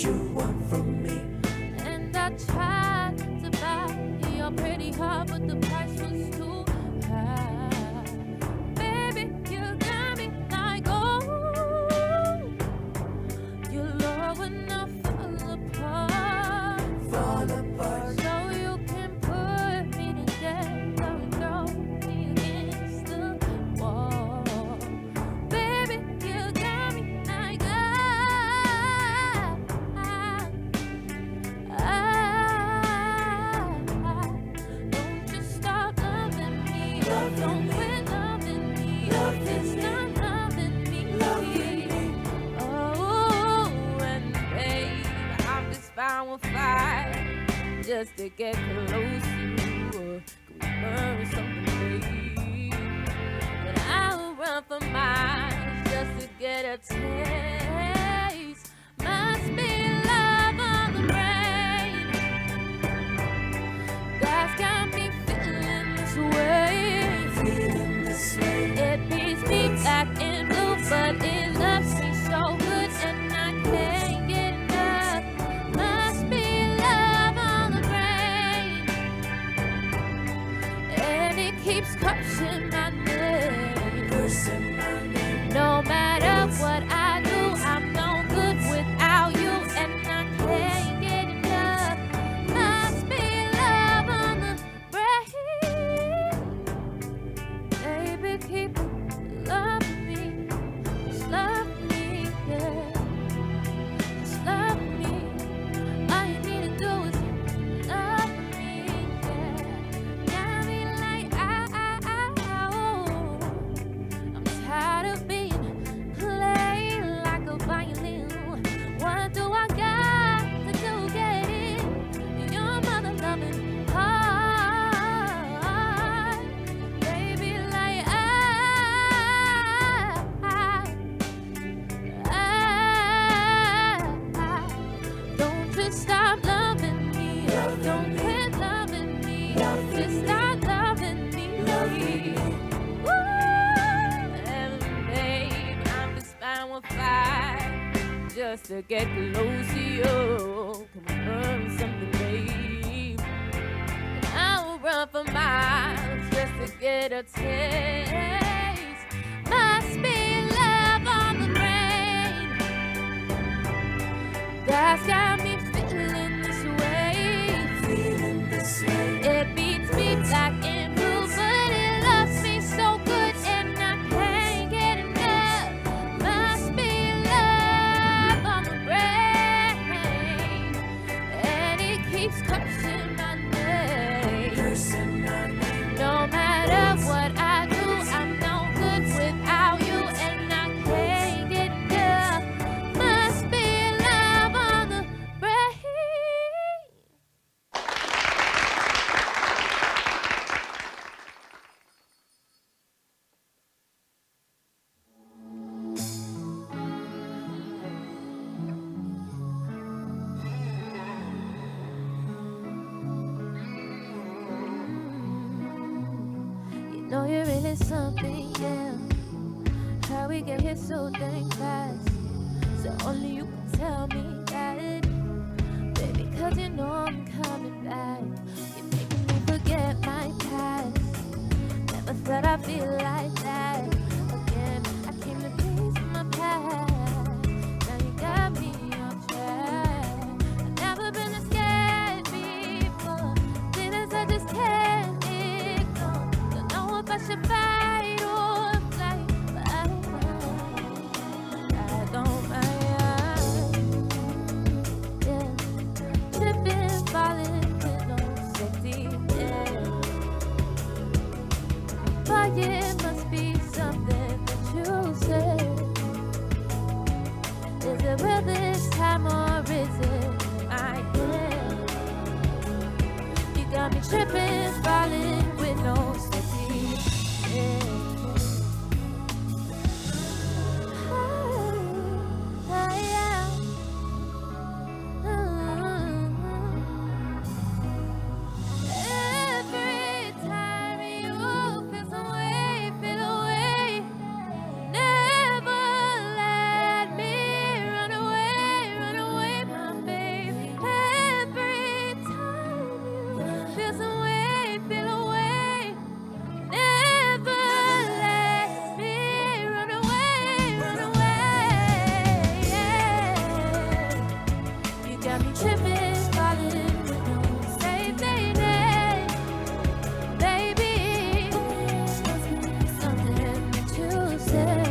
you want from me? And I tried to buy your pretty heart, but the price was too high. Baby, you got me like, oh, you're low enough to fall apart. So you can put me together and throw me against the wall. Baby, you got me like, don't just stop loving me. Don't quit loving me. It's not loving me. Oh, and babe, I'm just fine with fire just to get close to you. Can we learn something, babe? But I'll run for miles just to get a taste. Must be love on the brain that's got me feeling this way. It beats me black and blue, but it loves me so good, and I can't get enough. Must be love on the brain, and it keeps cursing my name. No matter what I do, I'm no good without you, and I can't get enough. Must be love on the brain. Baby, keep loving me. Just love me, yeah. Just love me. All you need to do is love me, yeah. Got me like, I'm tired of being played like a violin. What do I got to do get in your mother loving heart? Baby, like don't just stop loving me. Don't quit loving me. Just stop loving me. Woo! And babe, I'm just fine with fire just to get close to you. Come on, learn something, babe. And I'll run for miles just to get a taste. Must be love on the brain that's got me feeling this way. It beats me black and blue, but it loves me so good, and I can't get enough. Must be love on the brain, and it keeps cursing my name. No matter what I do, I'm no good without you, and I can't get enough. Must be love on the brain. You know you're really something, yeah. How we get here so dang fast. So only you can tell me that. Baby, 'cause you know I'm coming back. You're making me forget my past. Never thought I'd feel like that again. I came to peace in my past. Now you got me on track. I've never been this scared before. Feelings I just can't ignore. Don't know if I should fight or flight, but I don't mind. I don't mind. Yeah. Tripping, falling with no safety net. But it must be got me tripping, falling with no safe lady. Baby, something that you said.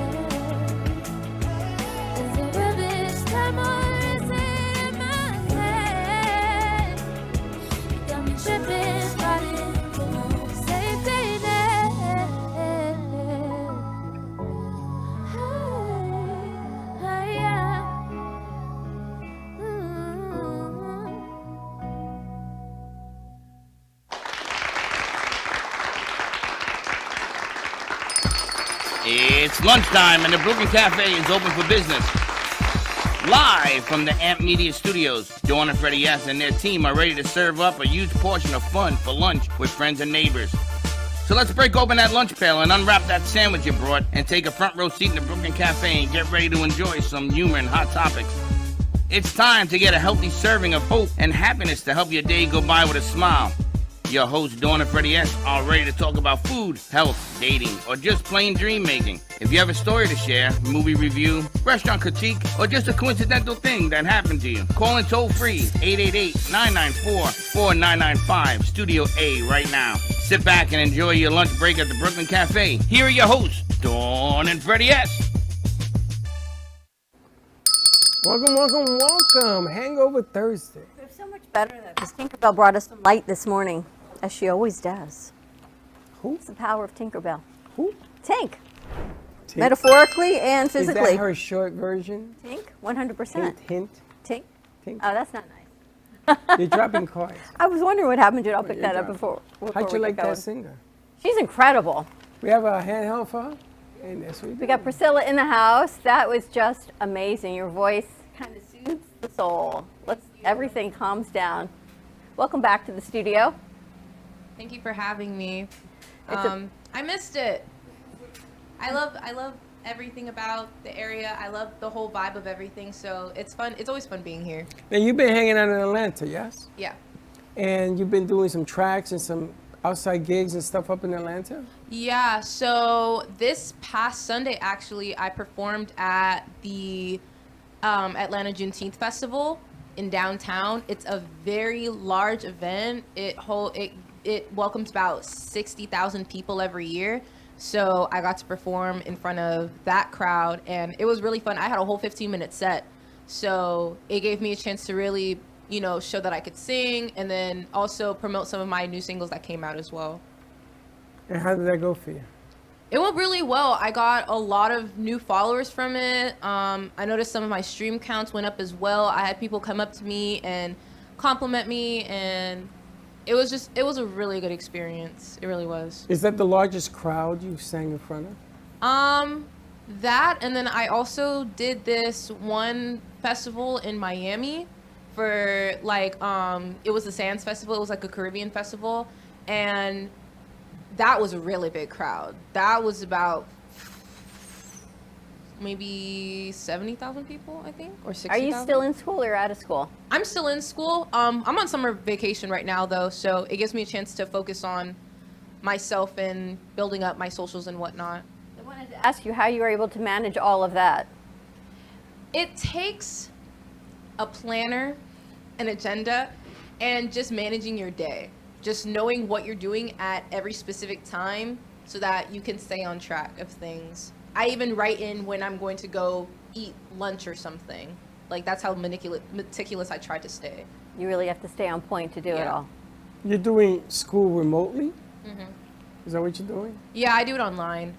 Is it real this time or is it in my head? You got me tripping, falling with no safe lady. Hey, yeah. It's lunchtime and the Brooklyn Cafe is open for business. Live from the Amp Media Studios, Dawn and Freddie S. and their team are ready to serve up a huge portion of fun for lunch with friends and neighbors. So let's break open that lunch pail and unwrap that sandwich you brought and take a front row seat in the Brooklyn Cafe and get ready to enjoy some humor and hot topics. It's time to get a healthy serving of hope and happiness to help your day go by with a smile. Your hosts, Dawn and Freddie S., are ready to talk about food, health, dating, or just plain dream making. If you have a story to share, movie review, restaurant critique, or just a coincidental thing that happened to you, call in toll free 888-994-4995, Studio A right now. Sit back and enjoy your lunch break at the Brooklyn Cafe. Here are your hosts, Dawn and Freddie S. Welcome. Hangover Thursday. They're so much better though, because Tinkerbell brought us some light this morning, as she always does. Who? It's the power of Tinkerbell. Who? Tink. Tink. Metaphorically and physically. Is that her short version? Tink, 100%. Hint. Tink. Tink. Oh, that's not nice. You're dropping cards. I was wondering what happened to it. I'll pick You're that up dropping. before How'd you we like get going. that singer? She's incredible. We have a handheld for her, and that's what We got Priscilla in the house. That was just amazing. Your voice kind of soothes the soul. Everything calms down. Welcome back to the studio. Thank you for having me. It's I missed it. I love everything about the area. I love the whole vibe of everything. So it's fun. It's always fun being here. Now you've been hanging out in Atlanta, yes? Yeah. And you've been doing some tracks and some outside gigs and stuff up in Atlanta? Yeah. So this past Sunday, actually, I performed at the Atlanta Juneteenth Festival in downtown. It's a very large event. It welcomes about 60,000 people every year. So I got to perform in front of that crowd, and it was really fun. I had a whole 15-minute set, so it gave me a chance to really, show that I could sing, and then also promote some of my new singles that came out as well. And how did that go for you? It went really well. I got a lot of new followers from it. I noticed some of my stream counts went up as well. I had people come up to me and compliment me, and it was a really good experience. It really was. Is that the largest crowd you sang in front of? That, and then I also did this one festival in Miami for it was the Sands Festival. It was like a Caribbean festival, and that was a really big crowd. That was about maybe 70,000 people, I think, or 60,000. Are you still in school or out of school? I'm still in school. I'm on summer vacation right now, though, so it gives me a chance to focus on myself and building up my socials and whatnot. I wanted to ask you how you were able to manage all of that. It takes a planner, an agenda, and just managing your day. Just knowing what you're doing at every specific time so that you can stay on track of things. I even write in when I'm going to go eat lunch or something. Like, that's how meticulous I try to stay. You really have to stay on point to do it all. You're doing school remotely? Mm-hmm. Is that what you're doing? Yeah, I do it online.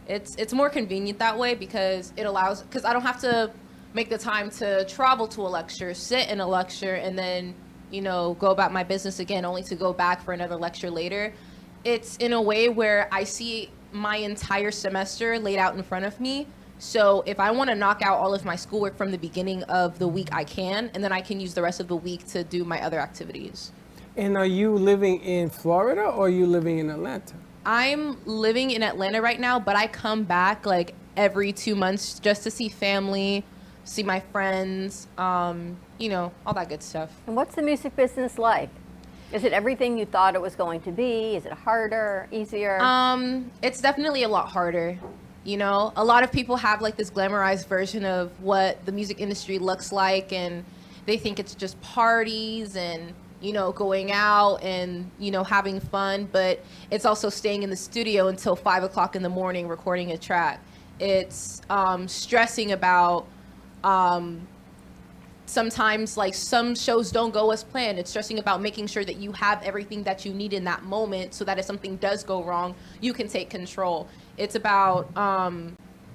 It's more convenient that way because I don't have to make the time to travel to a lecture, sit in a lecture, and then, go about my business again, only to go back for another lecture later. It's in a way where I see my entire semester laid out in front of me. So if I want to knock out all of my schoolwork from the beginning of the week, I can, and then I can use the rest of the week to do my other activities. And are you living in Florida or are you living in Atlanta? I'm living in Atlanta right now, but I come back like every 2 months just to see family, see my friends, all that good stuff. And what's the music business like? Is it everything you thought it was going to be? Is it harder, easier? It's definitely a lot harder. A lot of people have like this glamorized version of what the music industry looks like, and they think it's just parties and, you know, going out and, you know, having fun, but it's also staying in the studio until 5 o'clock in the morning recording a track. It's stressing about sometimes, like, some shows don't go as planned. It's stressing about making sure that you have everything that you need in that moment so that if something does go wrong, you can take control. It's about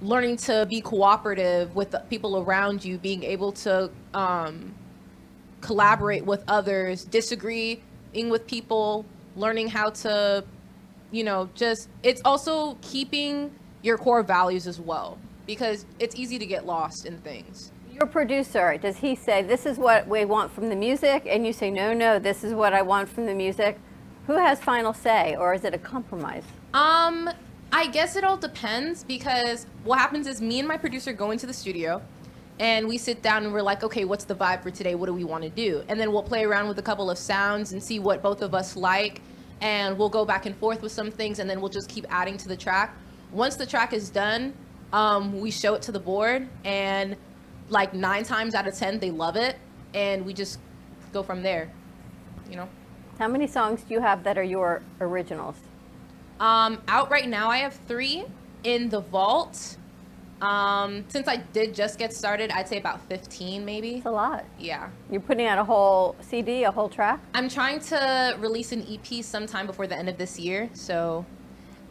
learning to be cooperative with the people around you, being able to collaborate with others, disagreeing with people, learning how to, you know, just, it's also keeping your core values as well, because it's easy to get lost in things. Your producer, does he say, this is what we want from the music, and you say, no, this is what I want from the music? Who has final say, or is it a compromise? I guess it all depends, because what happens is me and my producer go into the studio and we sit down and we're like, okay, what's the vibe for today? What do we want to do? And then we'll play around with a couple of sounds and see what both of us like, and we'll go back and forth with some things, and then we'll just keep adding to the track. Once the track is done, we show it to the board, and like 9 times out of 10 they love it, and we just go from there, you know. How many songs do you have that are your originals? Out right now I have 3 in the vault. Since I did just get started, I'd say about 15 maybe. It's a lot. Yeah. You're putting out a whole CD, a whole track? I'm trying to release an EP sometime before the end of this year, so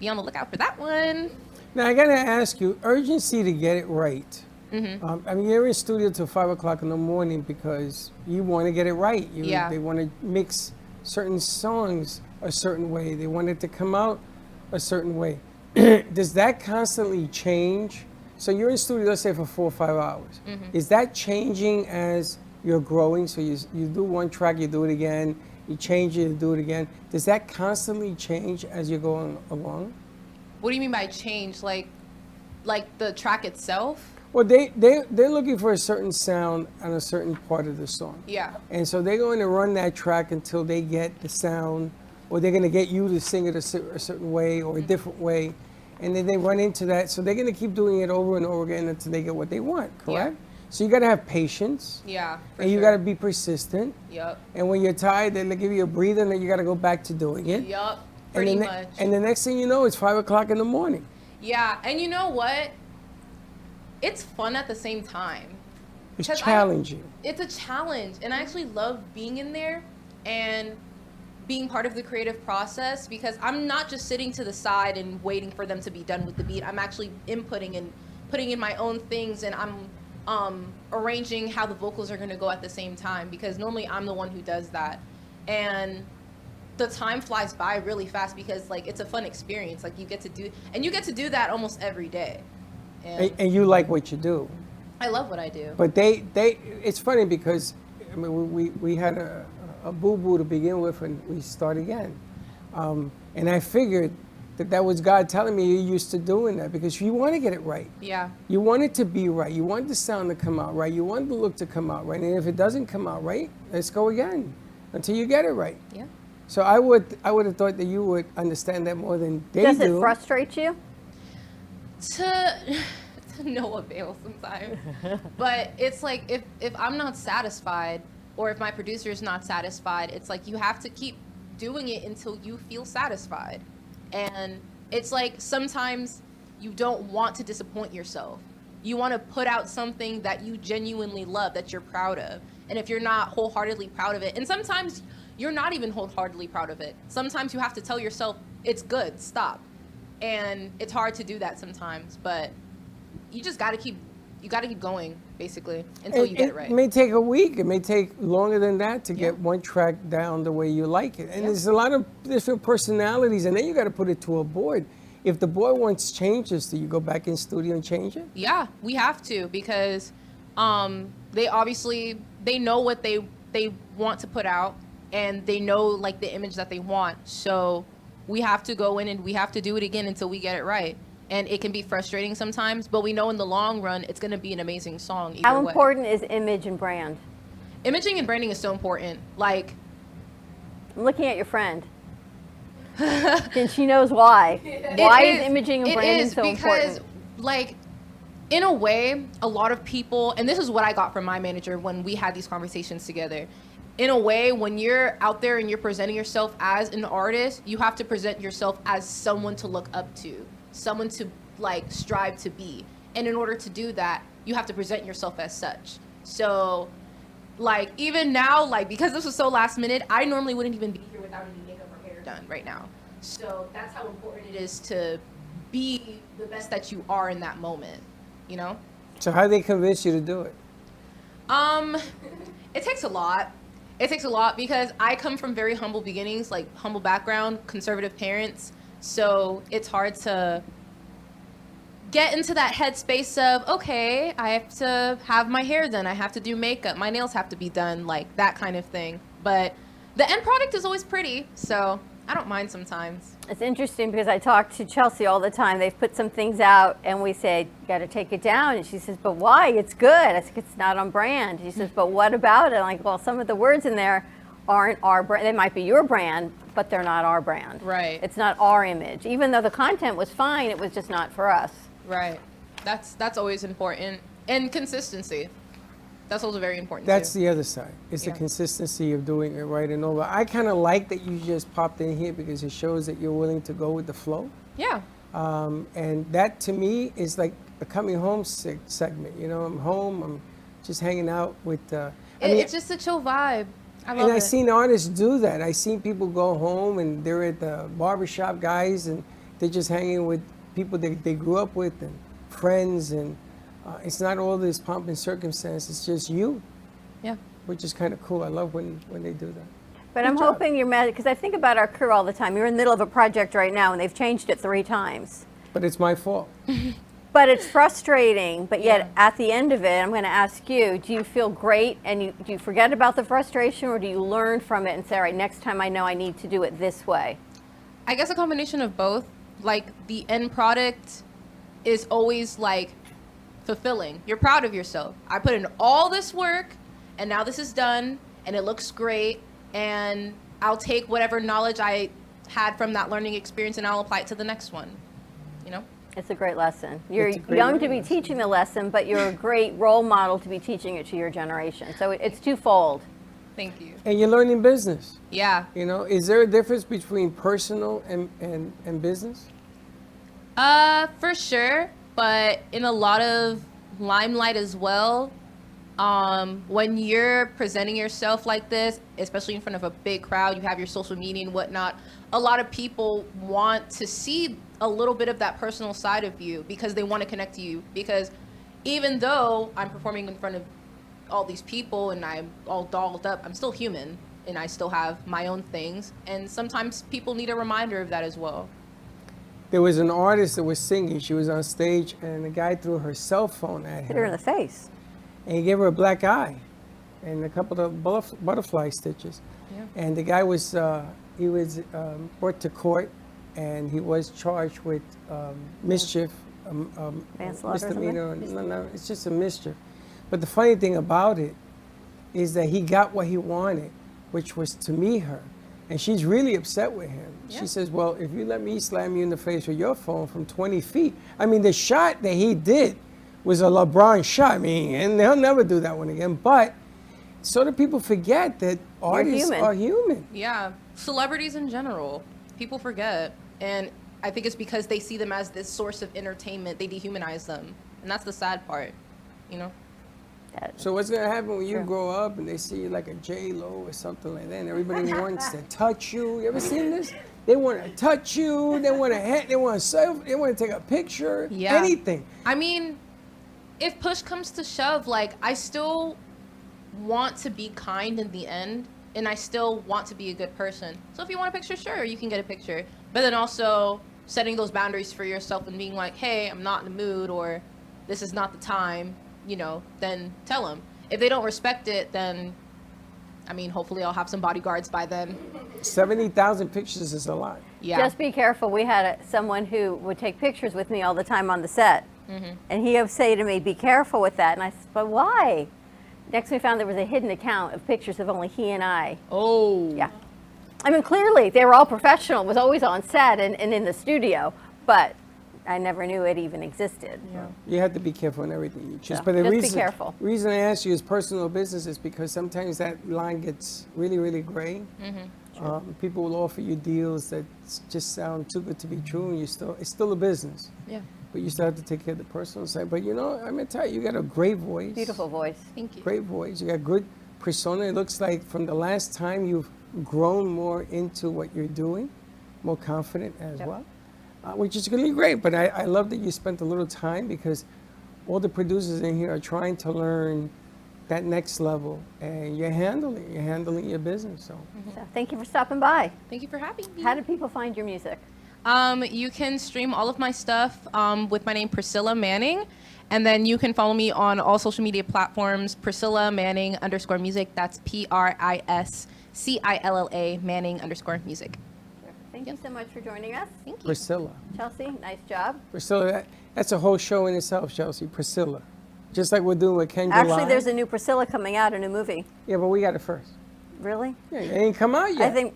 be on the lookout for that one. Now I gotta ask you, urgency to get it right. I mean, you're in studio till 5 o'clock in the morning because you want to get it right. Yeah. They want to mix certain songs a certain way. They want it to come out a certain way. Does that constantly change? So you're in studio, let's say, for 4 or 5 hours. Is that changing as you're growing? So you do one track, you do it again, you change it, you do it again. Does that constantly change as you're going along? What do you mean by change? Like the track itself? Well, they're looking for a certain sound on a certain part of the song. Yeah. And so they're going to run that track until they get the sound, or they're going to get you to sing it a certain way or a different way. And then they run into that. So they're going to keep doing it over and over again until they get what they want, correct? Yeah. So you got to have patience. Yeah, for And you sure. got to be persistent. Yep. And when you're tired, they give you a breather, and then you got to go back to doing it. Yup. And Pretty the much. And the next thing you know, it's 5 o'clock in the morning. Yeah, and you know what? It's fun at the same time. It's 'Cause challenging. It's a challenge, and I actually love being in there and being part of the creative process, because I'm not just sitting to the side and waiting for them to be done with the beat. I'm actually inputting and putting in my own things, and I'm arranging how the vocals are going to go at the same time, because normally I'm the one who does that. And the time flies by really fast, because like it's a fun experience. Like you get to do that almost every day. And you like what you do. I love what I do. But it's funny because I mean, we had a boo-boo to begin with, and we start again. And I figured that was God telling me you're used to doing that, because you want to get it right. Yeah. You want it to be right. You want the sound to come out right. You want the look to come out right. And if it doesn't come out right, let's go again until you get it right. Yeah. So I would have thought that you would understand that more than they do. Does it frustrate you? To no avail sometimes. But it's like if I'm not satisfied, or if my producer is not satisfied, it's like you have to keep doing it until you feel satisfied. And it's like sometimes you don't want to disappoint yourself. You want to put out something that you genuinely love, that you're proud of. And if you're not wholeheartedly proud of it, and sometimes you're not even wholeheartedly proud of it. Sometimes you have to tell yourself, it's good, stop. And it's hard to do that sometimes, but you just got to keep going, basically, until you get it right. It may take a week. It may take longer than that to get one track down the way you like it. And there's a lot of different personalities, and then you got to put it to a board. If the board wants changes, do you go back in studio and change it? Yeah, we have to, because they know what they want to put out, and they know like the image that they want. So we have to go in and we have to do it again until we get it right. And it can be frustrating sometimes, but we know in the long run it's going to be an amazing song either How way. important is image and brand? Imaging and branding is so important. Like, I'm looking at your friend. And she knows why. Why is imaging and branding so important? Because, like, in a way, a lot of people, and this is what I got from my manager when we had these conversations together. In a way, when you're out there and you're presenting yourself as an artist, you have to present yourself as someone to look up to, someone to like strive to be. And in order to do that, you have to present yourself as such. So like even now, like because this was so last minute, I normally wouldn't even be here without any makeup or hair done right now. So that's how important it is to be the best that you are in that moment, you know? So how they convince you to do it? It takes a lot. It takes a lot because I come from very humble beginnings, like humble background, conservative parents. So it's hard to get into that headspace of, okay, I have to have my hair done. I have to do makeup. My nails have to be done, like that kind of thing. But the end product is always pretty. So I don't mind sometimes. It's interesting because I talk to Chelsea all the time. They've put some things out and we say, you got to take it down. And she says, but why? It's good. I said, it's not on brand. She says, but what about it? I'm like, well, some of the words in there aren't our brand. They might be your brand, but they're not our brand. Right. It's not our image. Even though the content was fine, it was just not for us. Right. That's always important. And consistency. That's also very important That's too. the other side. It's the Yeah. consistency of doing it right and over. I kind of like that you just popped in here because it shows that you're willing to go with the flow. Yeah. And that to me is like a coming home segment. You know, I'm home, I'm just hanging out with. It's just a chill vibe. I love and it. I've seen artists do that. I've seen people go home and they're at the barbershop guys and they're just hanging with people that they grew up with and friends and it's not all this pomp and circumstance. It's just you, Yeah. which is kind of cool. I love when they do that. But I'm hoping you're mad because I think about our crew all the time. You're in the middle of a project right now and they've changed it 3 times. But it's my fault. But it's frustrating, but yet Yeah. at the end of it, I'm going to ask you, do you feel great and do you forget about the frustration or do you learn from it and say, all right, next time I know I need to do it this way? I guess a combination of both. Like the end product is always like fulfilling. You're proud of yourself. I put in all this work and now this is done and it looks great and I'll take whatever knowledge I had from that learning experience and I'll apply it to the next one. You know? It's a great lesson. You're It's a great young to be lesson. teaching the lesson, but you're a great role model to be teaching it to your generation. So it's twofold. Thank you. And you're learning business. Yeah. You know, is there a difference between personal and business? For sure, but in a lot of limelight as well. When you're presenting yourself like this, especially in front of a big crowd, you have your social media and whatnot, a lot of people want to see a little bit of that personal side of you because they want to connect to you. Because even though I'm performing in front of all these people and I'm all dolled up, I'm still human and I still have my own things. And sometimes people need a reminder of that as well. There was an artist that was singing. She was on stage, and the guy threw her cell phone at Hit her in her, the face. and he gave her a black eye, and a couple of butterfly stitches. Yeah. And the guy was brought to court, and he was charged with mischief, Manslaughter or something? misdemeanor. No, it's just a mischief. But the funny thing about it is that he got what he wanted, which was to meet her. And she's really upset with him. Yeah. She says, well, if you let me slam you in the face with your phone from 20 feet. I mean, the shot that he did was a LeBron shot. I mean, and he'll never do that one again. But so do people forget that artists human. are human. Yeah, celebrities in general, people forget. And I think it's because they see them as this source of entertainment, they dehumanize them. And that's the sad part, you know? So what's gonna happen when you True. grow up and they see you like a J-Lo or something like that, and everybody wants to touch you? You ever seen this? They want to touch you. They want to they want to selfie. They want to take a picture. Yeah. Anything. I mean, if push comes to shove, like, I still want to be kind in the end, and I still want to be a good person. So if you want a picture, sure, you can get a picture. But then also setting those boundaries for yourself and being like, hey, I'm not in the mood, or this is not the time, you know, then tell them. If they don't respect it, then, I mean, hopefully I'll have some bodyguards by then. 70,000 pictures is a lot. Yeah. Just be careful. We had someone who would take pictures with me all the time on the set. And he would say to me, be careful with that. And I said, but why? Next we found there was a hidden account of pictures of only he and I. Oh. Yeah. I mean, clearly they were all professional. It was always on set and in the studio. But I never knew it even existed. You have to be careful in everything you choose. Yeah, But the just be careful. reason I ask you is personal business is because sometimes that line gets really, really gray. People will offer you deals that just sound too good to be true, and it's still a business. Yeah. But you still have to take care of the personal side. But I'm gonna tell you got a great voice. Beautiful voice. Thank you. Great voice. You got good persona. It looks like from the last time you've grown more into what you're doing, more confident as well, which is really great. But I love that you spent a little time because all the producers in here are trying to learn that next level, and you're handling your business. So So thank you for stopping by. Thank you for having me. How do people find your music? You can stream all of my stuff with my name Priscilla Manning, and then you can follow me on all social media platforms, Priscilla Manning _music. That's PRISCILLA Manning _music. Thank you so much for joining us. Thank you. Priscilla. Chelsea, nice job. Priscilla, that's a whole show in itself, Chelsea. Priscilla. Just like we're doing with Kendra Actually, Live. there's a new Priscilla coming out, a new movie. Yeah, but we got it first. Really? Yeah, it ain't come out I yet. think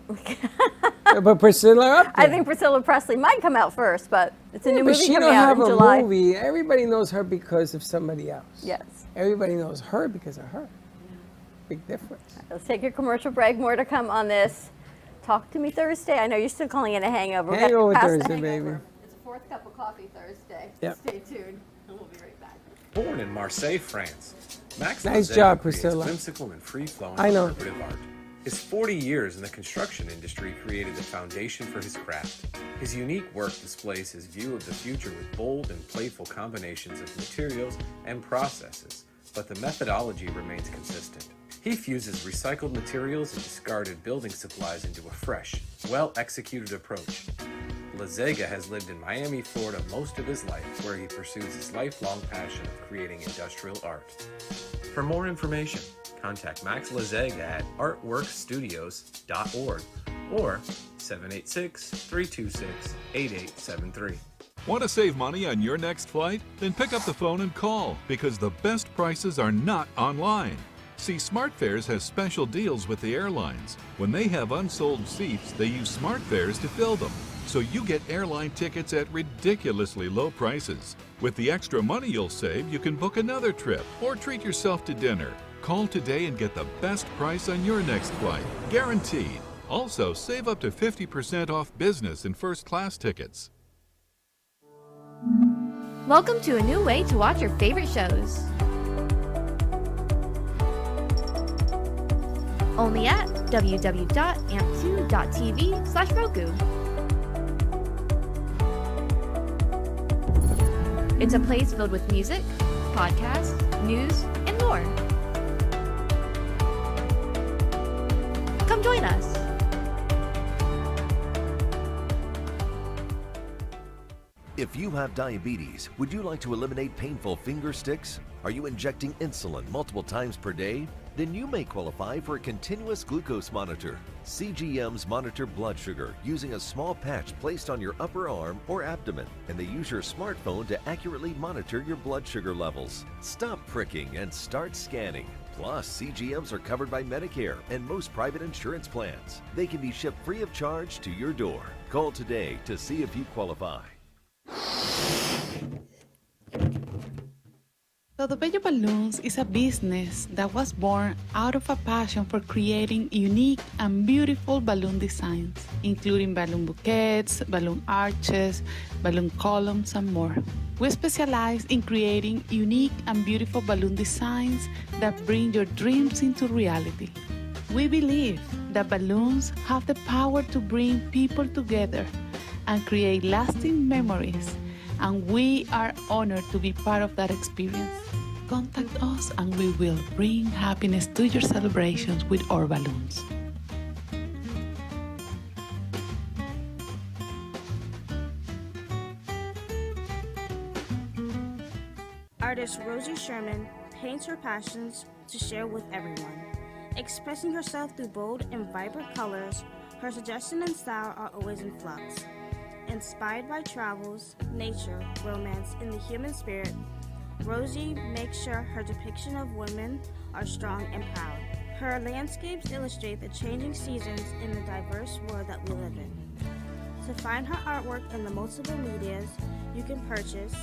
But Priscilla up there. I think Priscilla Presley might come out first, but it's a new But movie she coming don't out have in a July. movie. Everybody knows her because of somebody else. Yes. Everybody knows her because of her. Big difference. Let's take a commercial break. More to come on this. Talk to me Thursday. I know you're still calling it a hangover. We're gonna Hangover pass the Thursday, hangover. baby. It's a fourth cup of coffee Thursday. Yep. Stay tuned, and we'll be right back. Born in Marseille, France, Max Nice Lozada job, creates Priscilla. whimsical and free-flowing I know. interpretive art. His 40 years in the construction industry created the foundation for his craft. His unique work displays his view of the future with bold and playful combinations of materials and processes, but the methodology remains consistent. He fuses recycled materials and discarded building supplies into a fresh, well-executed approach. Lozada has lived in Miami, Florida most of his life, where he pursues his lifelong passion of creating industrial art. For more information, contact Max Lozada at artworkstudios.org or 786-326-8873. Want to save money on your next flight? Then pick up the phone and call because the best prices are not online. See, SmartFares has special deals with the airlines. When they have unsold seats, they use SmartFares to fill them. So you get airline tickets at ridiculously low prices. With the extra money you'll save, you can book another trip or treat yourself to dinner. Call today and get the best price on your next flight, guaranteed. Also, save up to 50% off business and first class tickets. Welcome to a new way to watch your favorite shows. Only at www.amp2.tv/Roku. It's a place filled with music, podcasts, news, and more. Come join us. If you have diabetes, would you like to eliminate painful finger sticks? Are you injecting insulin multiple times per day? Then you may qualify for a continuous glucose monitor. CGMs monitor blood sugar using a small patch placed on your upper arm or abdomen, and they use your smartphone to accurately monitor your blood sugar levels. Stop pricking and start scanning. Plus, CGMs are covered by Medicare and most private insurance plans. They can be shipped free of charge to your door. Call today to see if you qualify. Todo Bello Balloons is a business that was born out of a passion for creating unique and beautiful balloon designs, including balloon bouquets, balloon arches, balloon columns, and more. We specialize in creating unique and beautiful balloon designs that bring your dreams into reality. We believe that balloons have the power to bring people together and create lasting memories, and we are honored to be part of that experience. Contact us and we will bring happiness to your celebrations with our balloons. Artist Rosie Sherman paints her passions to share with everyone. Expressing herself through bold and vibrant colors, her suggestion and style are always in flux. Inspired by travels, nature, romance, and the human spirit, Rosie makes sure her depiction of women are strong and proud. Her landscapes illustrate the changing seasons in the diverse world that we live in. To find her artwork in the multiple medias you can purchase,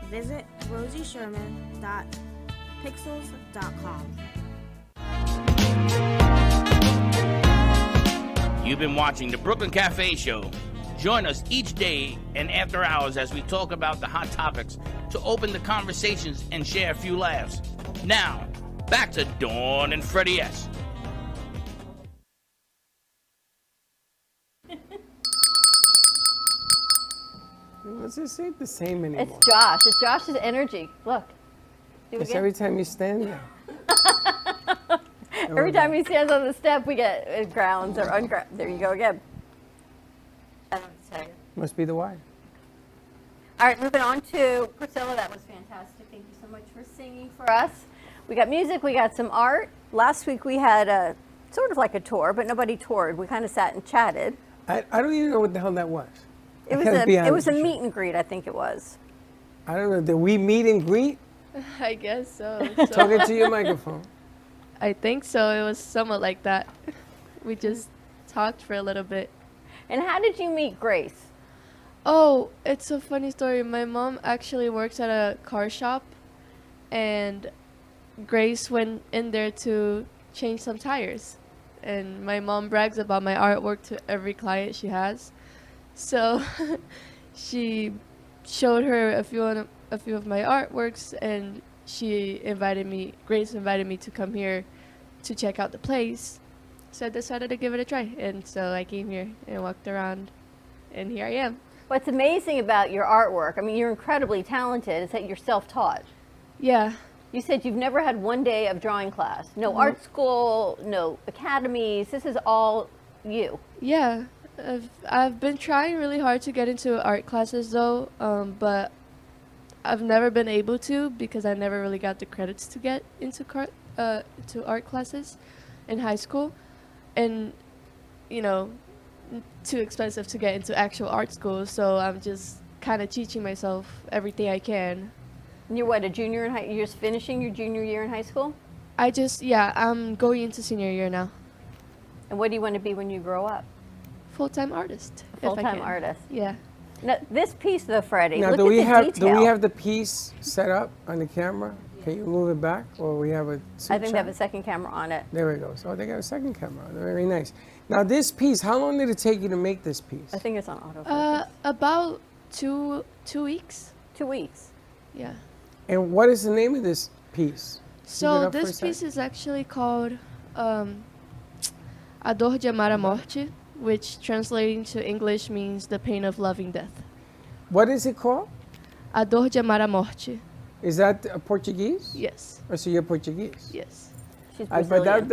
visit rosiesherman.pixels.com. You've been watching the Brooklyn Cafe Show. Join us each day and after hours as we talk about the hot topics to open the conversations and share a few laughs. Now, back to Dawn and Freddie S. This ain't the same anymore. It's Josh. It's Josh's energy. Look. Do It's again. every time you stand there. Every time he stands on the step, we get grounds or unground. There you go again. I don't know what to tell you. Must be the wire. All right, moving on to Priscilla. That was fantastic. Thank you so much for singing for us. We got music. We got some art. Last week we had a sort of like a tour, but nobody toured. We kind of sat and chatted. I don't even know what the hell that was. It was a meet and greet. I think it was. I don't know. Did we meet and greet? I guess so. Talk into your microphone. I think so. It was somewhat like that. We just talked for a little bit. And how did you meet Grace? Oh, it's a funny story. My mom actually works at a car shop, and Grace went in there to change some tires. And my mom brags about my artwork to every client she has. So she showed her a few of my artworks, and Grace invited me to come here to check out the place. So I decided to give it a try. And so I came here and walked around, and here I am. What's amazing about your artwork, I mean, you're incredibly talented, is that you're self-taught. Yeah. You said you've never had one day of drawing class. No art school, no academies. This is all you. Yeah. I've been trying really hard to get into art classes, though, but I've never been able to because I never really got the credits to get into art classes in high school. And, too expensive to get into actual art school, so I'm just kind of teaching myself everything I can. And you're what, a junior in you're just finishing your junior year in high school? I'm going into senior year now. And what do you want to be when you grow up? Full-time artist. Full-time artist. Yeah. Now, this piece though, Freddie, Now, look do we at the have detail. do we have the piece set up on the camera? Can you move it back, or we have a? I think they have a second camera on it. There we go. So they got a second camera on it. Very nice. Now this piece, how long did it take you to make this piece? I think it's on autofocus. About 2 weeks. 2 weeks. Yeah. And what is the name of this piece? So this piece is actually called A Dor de Amar a Morte, which translating to English means the pain of loving death. What is it called? A Dor de Amar a Morte. Is that Portuguese? Yes. Oh, so you're Portuguese? Yes. She's Brazilian.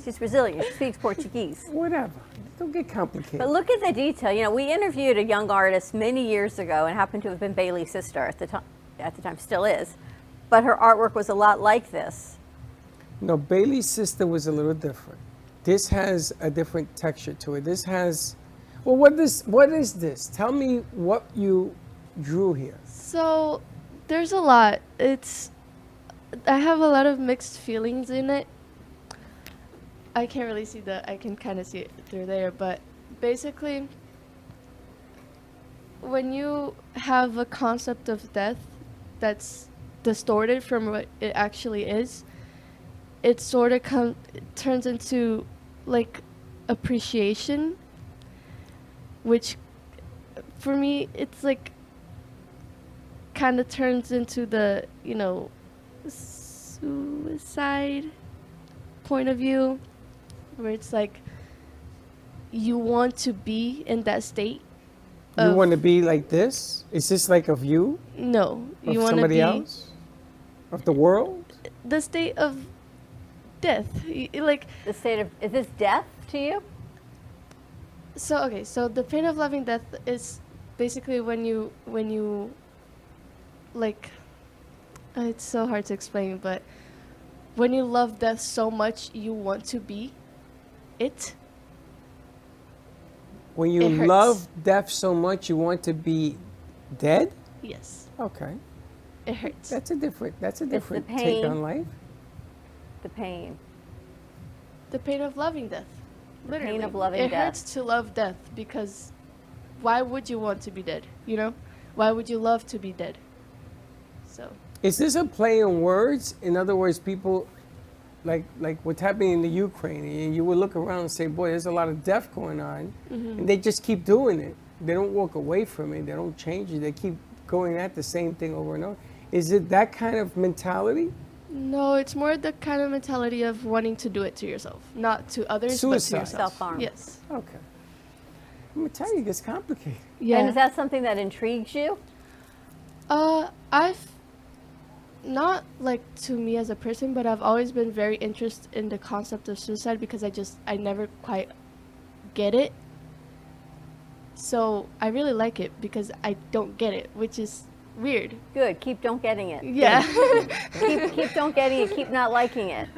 She's Brazilian. She speaks Portuguese. Whatever. Don't get complicated. But look at the detail. We interviewed a young artist many years ago and happened to have been Bailey's sister at the time. At the time, still is. But her artwork was a lot like this. No, Bailey's sister was a little different. This has a different texture to it. This has, well, what is this? Tell me what you drew here. So there's a lot. I have a lot of mixed feelings in it. I can't really see I can kind of see it through there, but basically when you have a concept of death that's distorted from what it actually is, it sort of turns into like appreciation, which for me it's like kind of turns into the suicide point of view, where it's like you want to be in that state. You want to be like this? Is this like of you? No, you want to be somebody else? Of the world? The state of death, like the state of, is this death to you? So the pain of loving death is basically when you like, it's so hard to explain, but when you love death so much you want to be it. When you love death so much you want to be dead? Yes. Okay. It hurts. That's a different pain. take on life. The pain. The pain of loving death. Literally. Pain of loving it death. hurts to love death because why would you want to be dead? You know, why would you love to be dead? So Is this a play on words? In other words, people like what's happening in the Ukraine, and you would look around and say, boy, there's a lot of death going on, and they just keep doing it. They don't walk away from it. They don't change it. They keep going at the same thing over and over. Is it that kind of mentality? no, it's more the kind of mentality of wanting to do it to yourself, not to others, but Suicide. to yourself. Self-harm. Yes. Okay. I'm gonna tell you, it gets complicated. Yeah. And is that something that intrigues you? I've not like to me as a person, but I've always been very interested in the concept of suicide because I never quite get it. So I really like it because I don't get it, which is weird. Good. Keep don't getting it. Yeah. keep don't getting it. Keep not liking it.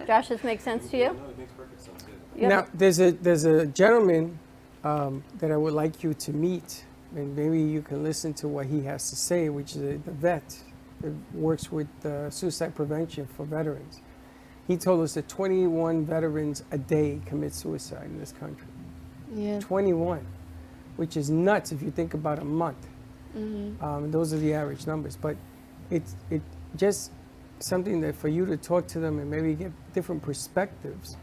Josh, this makes sense to you? No, it makes perfect sense. You have Now, there's a gentleman that I would like you to meet, and maybe you can listen to what he has to say, which is the vet that works with suicide prevention for veterans. He told us that 21 veterans a day commit suicide in this country. Yeah. 21, which is nuts if you think about a month. Those are the average numbers, but it's just something that for you to talk to them and maybe get different perspectives.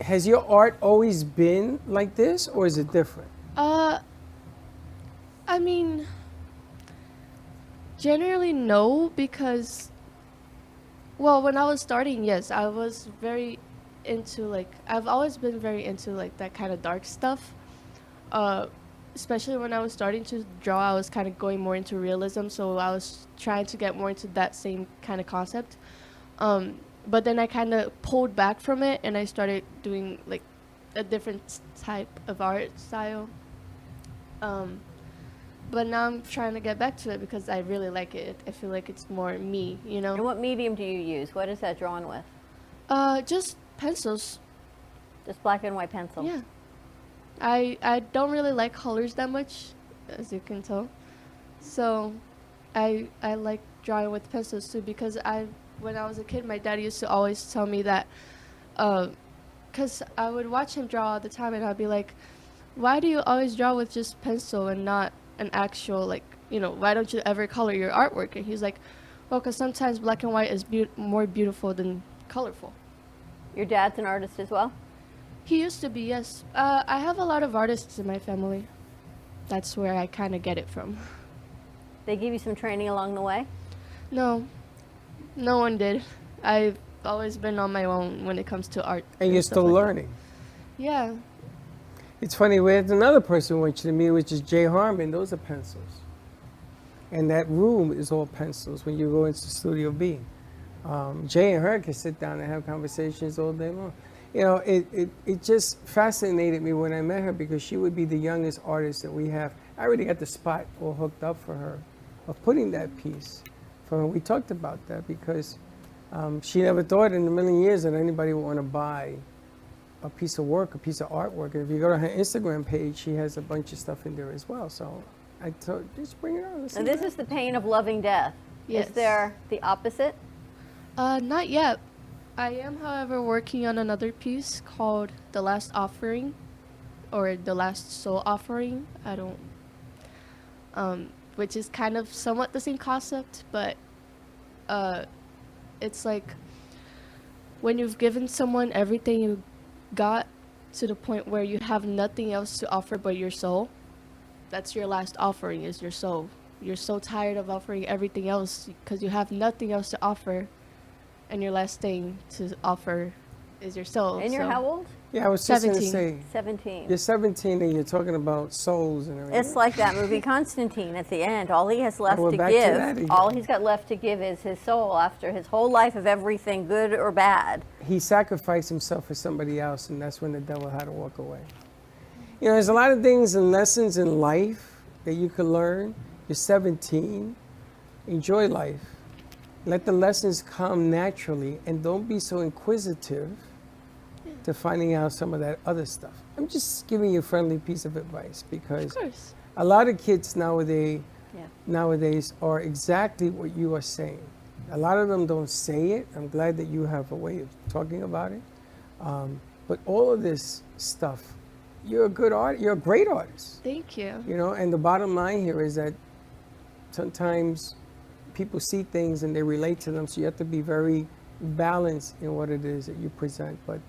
Has your art always been like this, or is it different? I mean, generally no, because, well, when I was starting, yes, I was very into I've always been very into that kind of dark stuff. Especially when I was starting to draw, I was kind of going more into realism, so I was trying to get more into that same kind of concept. But then I kind of pulled back from it, and I started doing a different type of art style. But now I'm trying to get back to it because I really like it. I feel like it's more me, you know? And what medium do you use? What is that drawn with? Just pencils. Just black and white pencil? Yeah. I don't really like colors that much, as you can tell. So I like drawing with pencils too because when I was a kid, my dad used to always tell me that, because I would watch him draw all the time and I'd be like, why do you always draw with just pencil and not an actual, why don't you ever color your artwork? And he's like, well, because sometimes black and white is more beautiful than colorful. Your dad's an artist as well? He used to be, yes. I have a lot of artists in my family. That's where I kind of get it from. They give you some training along the way? No, no one did. I've always been on my own when it comes to art. And you're stuff still like that. learning. Yeah. It's funny, we had another person who went to meet, which is Jay Harmon. Those are pencils. And that room is all pencils when you go into Studio B. Jay and her can sit down and have conversations all day long. You know, it just fascinated me when I met her because she would be the youngest artist that we have. I already got the spot all hooked up for her of putting that piece for her. We talked about that because she never thought in a million years that anybody would want to buy a piece of work, a piece of artwork. And if you go to her Instagram page, she has a bunch of stuff in there as well. So I told just bring it on. Let's And see this that. is the pain of loving death. Yes. Is there the opposite? Not yet. I am, however, working on another piece called The Last Offering, or The Last Soul Offering. I don't, which is kind of somewhat the same concept, but it's like when you've given someone everything you got to the point where you have nothing else to offer but your soul. That's your last offering, is your soul. You're so tired of offering everything else because you have nothing else to offer. And your last thing to offer is your soul. And you're how old? Yeah, I was just going to 17. say, 17. you're 17 and you're talking about souls and everything. It's like that movie Constantine at the end. All he has left we're to back to that give, again. all he's got left to give is his soul after his whole life of everything, good or bad. He sacrificed himself for somebody else, and that's when the devil had to walk away. You know, there's a lot of things and lessons in life that you can learn. You're 17. Enjoy life. Let the lessons come naturally, and don't be so inquisitive to finding out some of that other stuff. I'm just giving you a friendly piece of advice because Of course. a lot of kids nowadays are exactly what you are saying. A lot of them don't say it. I'm glad that you have a way of talking about it. But all of this stuff, you're a good artist. You're a great artist. Thank you. You know, and the bottom line here is that sometimes people see things and they relate to them, so you have to be very balanced in what it is that you present. But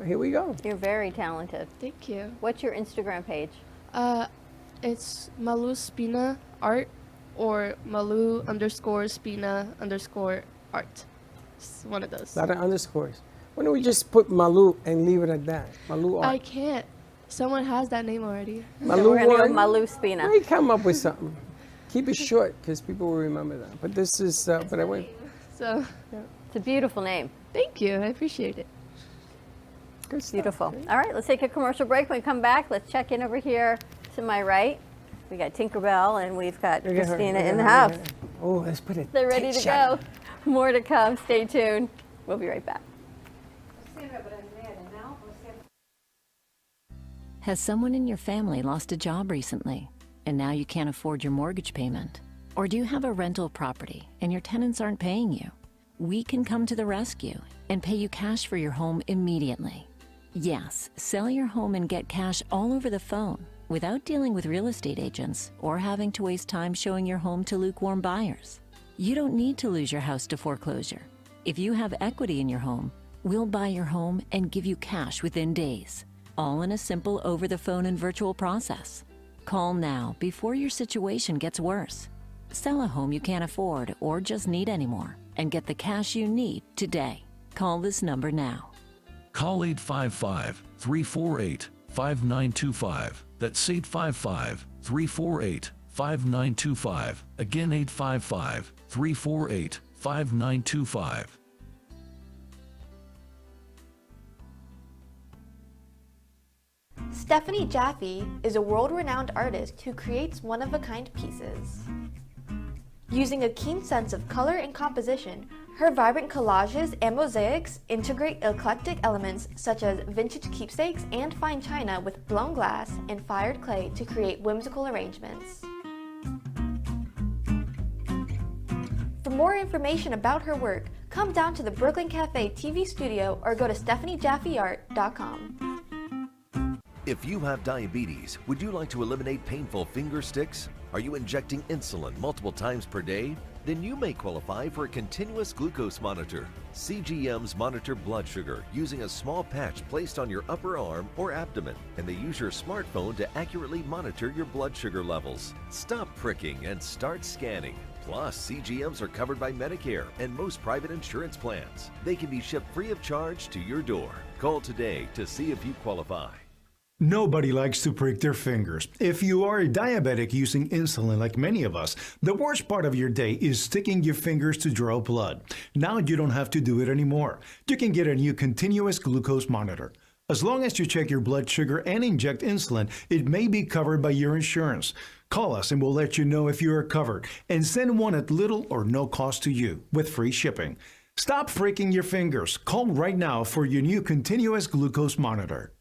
here we go. You're very talented. Thank you. What's your Instagram page? It's Malu Spina Art or Malu_Spina_art. It's one of those. A lot of underscores. Why don't we just put Malu and leave it at that? Malu Art. I can't. Someone has that name already. Malu So we're gonna go one. Malu Spina. We come up with something. Keep it short because people will remember that. But this is, but I went. So, It's a beautiful name. thank you. I appreciate it. Good stuff. Beautiful. All right, let's take a commercial break. When we come back, let's check in over here to my right. We got Tinkerbell and we've got Look at her, Christina look in at the her, house. look at her. Oh, let's put it. They're ready to go. More to come. Stay tuned. We'll be right back. Has someone in your family lost a job recently and now you can't afford your mortgage payment? Or do you have a rental property and your tenants aren't paying you? We can come to the rescue and pay you cash for your home immediately. Yes, sell your home and get cash all over the phone without dealing with real estate agents or having to waste time showing your home to lukewarm buyers. You don't need to lose your house to foreclosure. If you have equity in your home, we'll buy your home and give you cash within days, all in a simple over-the-phone and virtual process. Call now before your situation gets worse. Sell a home you can't afford or just need anymore and get the cash you need today. Call this number now. Call 855-348-5925. That's 855-348-5925. Again, 855-348-5925. Stephanie Jaffe is a world-renowned artist who creates one-of-a-kind pieces. Using a keen sense of color and composition, her vibrant collages and mosaics integrate eclectic elements such as vintage keepsakes and fine china with blown glass and fired clay to create whimsical arrangements. For more information about her work, come down to the Brooklyn Cafe TV studio or go to StephanieJaffeArt.com. If you have diabetes, would you like to eliminate painful finger sticks? Are you injecting insulin multiple times per day? Then you may qualify for a continuous glucose monitor. CGMs monitor blood sugar using a small patch placed on your upper arm or abdomen, and they use your smartphone to accurately monitor your blood sugar levels. Stop pricking and start scanning. Plus, CGMs are covered by Medicare and most private insurance plans. They can be shipped free of charge to your door. Call today to see if you qualify. Nobody likes to prick their fingers. If you are a diabetic using insulin like many of us, the worst part of your day is sticking your fingers to draw blood. Now you don't have to do it anymore. You can get a new continuous glucose monitor. As long as you check your blood sugar and inject insulin, it may be covered by your insurance. Call us and we'll let you know if you are covered, and send one at little or no cost to you with free shipping. Stop freaking your fingers. Call right now for your new continuous glucose monitor.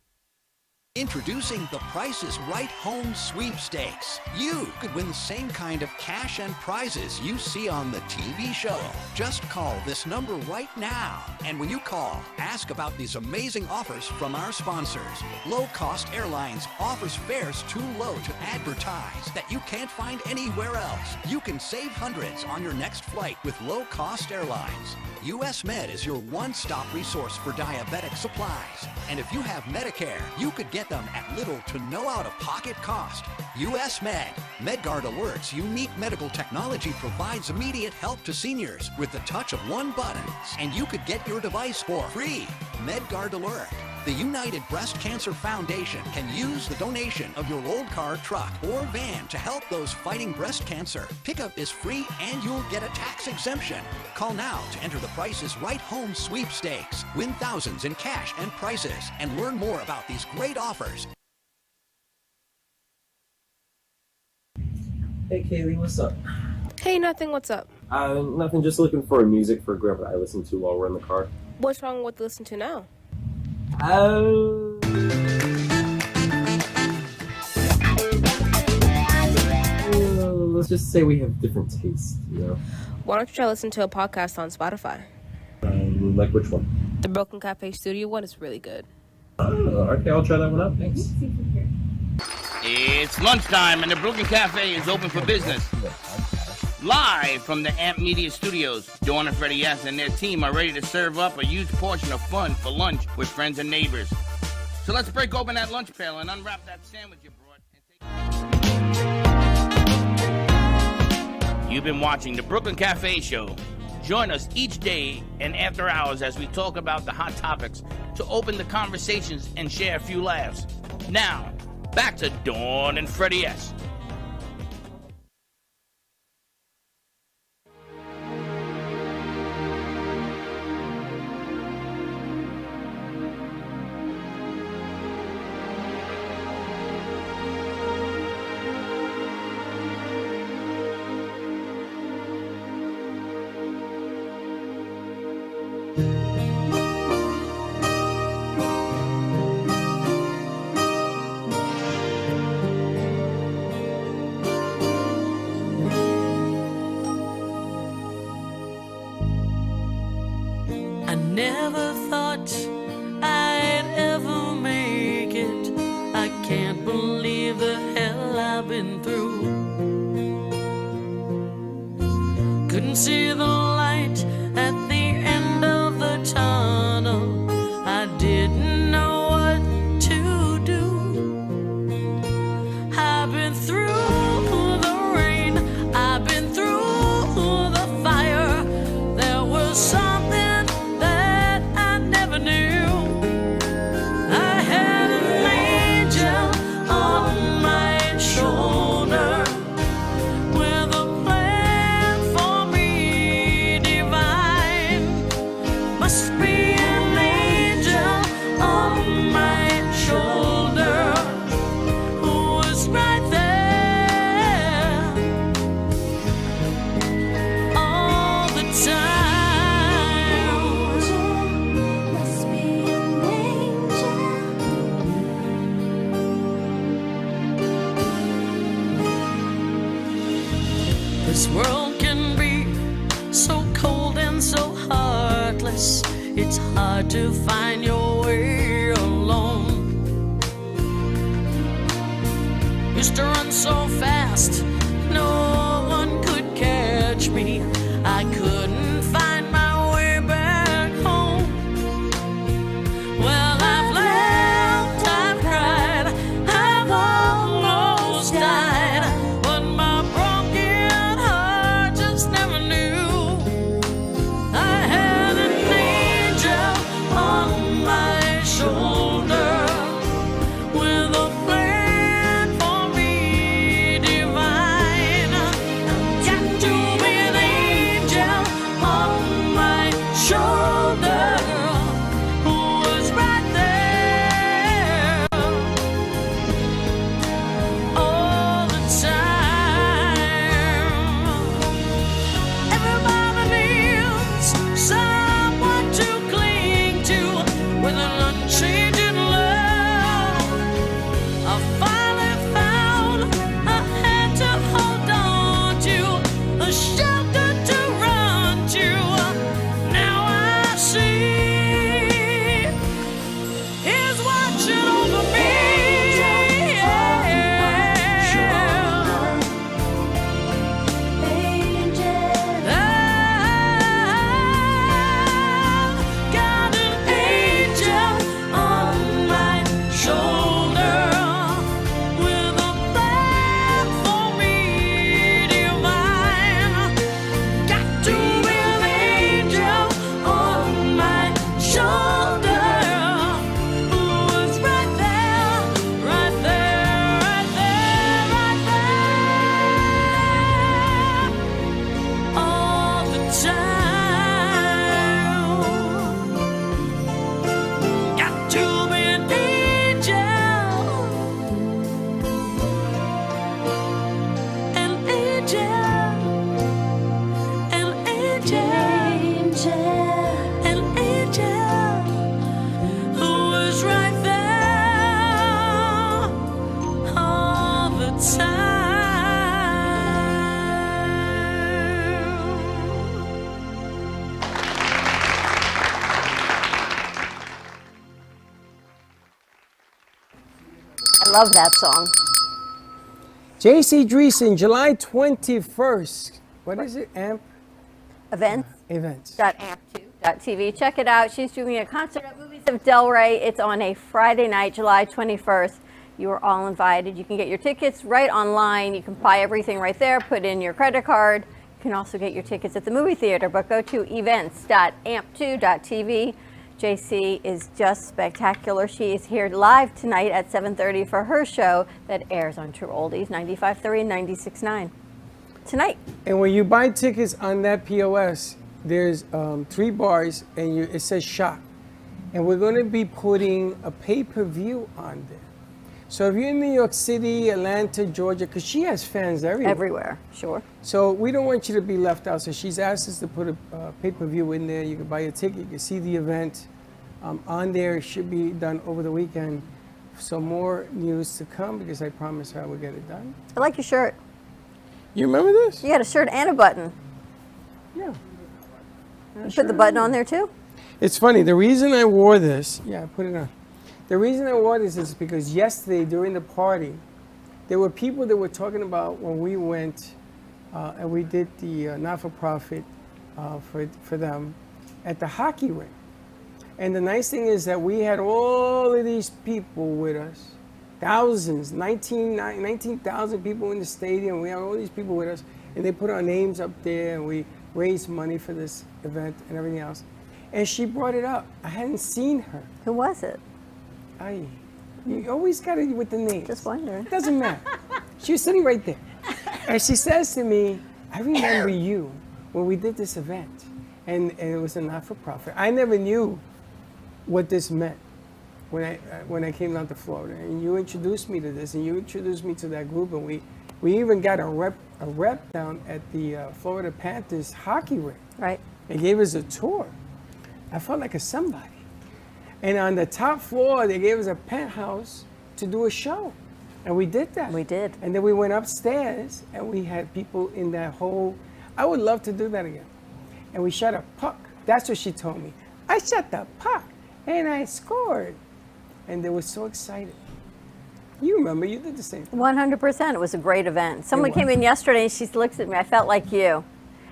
Introducing the Price is Right Home Sweepstakes. You could win the same kind of cash and prizes you see on the TV show. Just call this number right now. And when you call, ask about these amazing offers from our sponsors. Low Cost Airlines offers fares too low to advertise that you can't find anywhere else. You can save hundreds on your next flight with Low Cost Airlines. US Med is your one-stop resource for diabetic supplies. And if you have Medicare, you could get them at little to no out-of-pocket cost. US Med. MedGuard Alerts unique medical technology provides immediate help to seniors with the touch of one button. And you could get your device for free. MedGuard Alert. The United Breast Cancer Foundation can use the donation of your old car, truck, or van to help those fighting breast cancer. Pickup is free and you'll get a tax exemption. Call now to enter the Price is Right Home Sweepstakes. Win thousands in cash and prizes and learn more about these great offers. Hey Kaylee, what's up? Hey, nothing, what's up? Nothing, just looking for music for Grandpa I listen to while we're in the car. What's wrong with listen to now? Let's just say we have different tastes, you know? Why don't you try listen to a podcast on Spotify? Like which one? The Broken Cafe Studio one is really good. Okay, I'll try that one out. Thanks. It's lunchtime and the Brooklyn Cafe is open for business. Live from the Amp Media Studios, Dawn and Freddie S. and their team are ready to serve up a huge portion of fun for lunch with friends and neighbors. So let's break open that lunch pail and unwrap that sandwich you brought. You've been watching the Brooklyn Cafe Show. Join us each day and after hours as we talk about the hot topics to open the conversations and share a few laughs. Now, back to Dawn and Freddie S. I never thought I'd ever make it. I can't believe the hell I've been through. Couldn't see the light at the end of the tunnel. I didn't know what to do. I've been through the rain, I've been through the fire. There was something that I never knew. I had an angel on my shoulder with a plan for me divine. Must be an angel on my shoulder who was right there all the time. This world can be so cold and so heartless. It's hard to find your way alone. Used to run so fast, no one could catch me. I couldn't find my way back home. Well, I've laughed, I've cried, I've almost died, but my broken heart just never knew. I had an angel on my shoulder with a plan for me divine. Love that song. JC Dreesen, July 21st. What is it? Events. Events.amp2.tv. Check it out. She's doing a concert at Movies of Delray. It's on a Friday night, July 21st. You are all invited. You can get your tickets right online. You can buy everything right there, put in your credit card. You can also get your tickets at the movie theater, but go to events.amp2.tv. JC is just spectacular. She is here live tonight at 7:30 for her show that airs on True Oldies 95.3 and 96.9 tonight. And when you buy tickets on that POS, there's 3 bars and it says shop. And we're going to be putting a pay-per-view on there. So if you're in New York City, Atlanta, Georgia, because she has fans everywhere. Everywhere, sure. So we don't want you to be left out. So she's asked us to put a pay-per-view in there. You can buy a ticket. You can see the event on there. It should be done over the weekend. So more news to come because I promised her I would get it done. I like your shirt. You remember this? You had a shirt and a button. Yeah. You put the button on there too? It's funny. The reason I wore this, I put it on. The reason I wore this is because yesterday during the party, there were people that were talking about when we went and we did the not-for-profit for them at the hockey rink. And the nice thing is that we had all of these people with us, thousands, 19,000 people in the stadium. We had all these people with us, and they put our names up there, and we raised money for this event and everything else. And she brought it up. I hadn't seen her. Who was it? You always got it with the name. Just wondering. It doesn't matter. She was sitting right there. And she says to me, I remember you when we did this event. And it was a not-for-profit. I never knew what this meant when I came down to Florida. And you introduced me to this, and you introduced me to that group. And we even got a rep down at the Florida Panthers hockey rink. Right. They gave us a tour. I felt like a somebody. And on the top floor, they gave us a penthouse to do a show. And we did that. We did. And then we went upstairs, and we had people in that whole... I would love to do that again. And we shot a puck. That's what she told me. I shot the puck, and I scored. And they were so excited. You remember, you did the same thing. 100%. It was a great event. Someone came in yesterday, and she looks at me. I felt like you.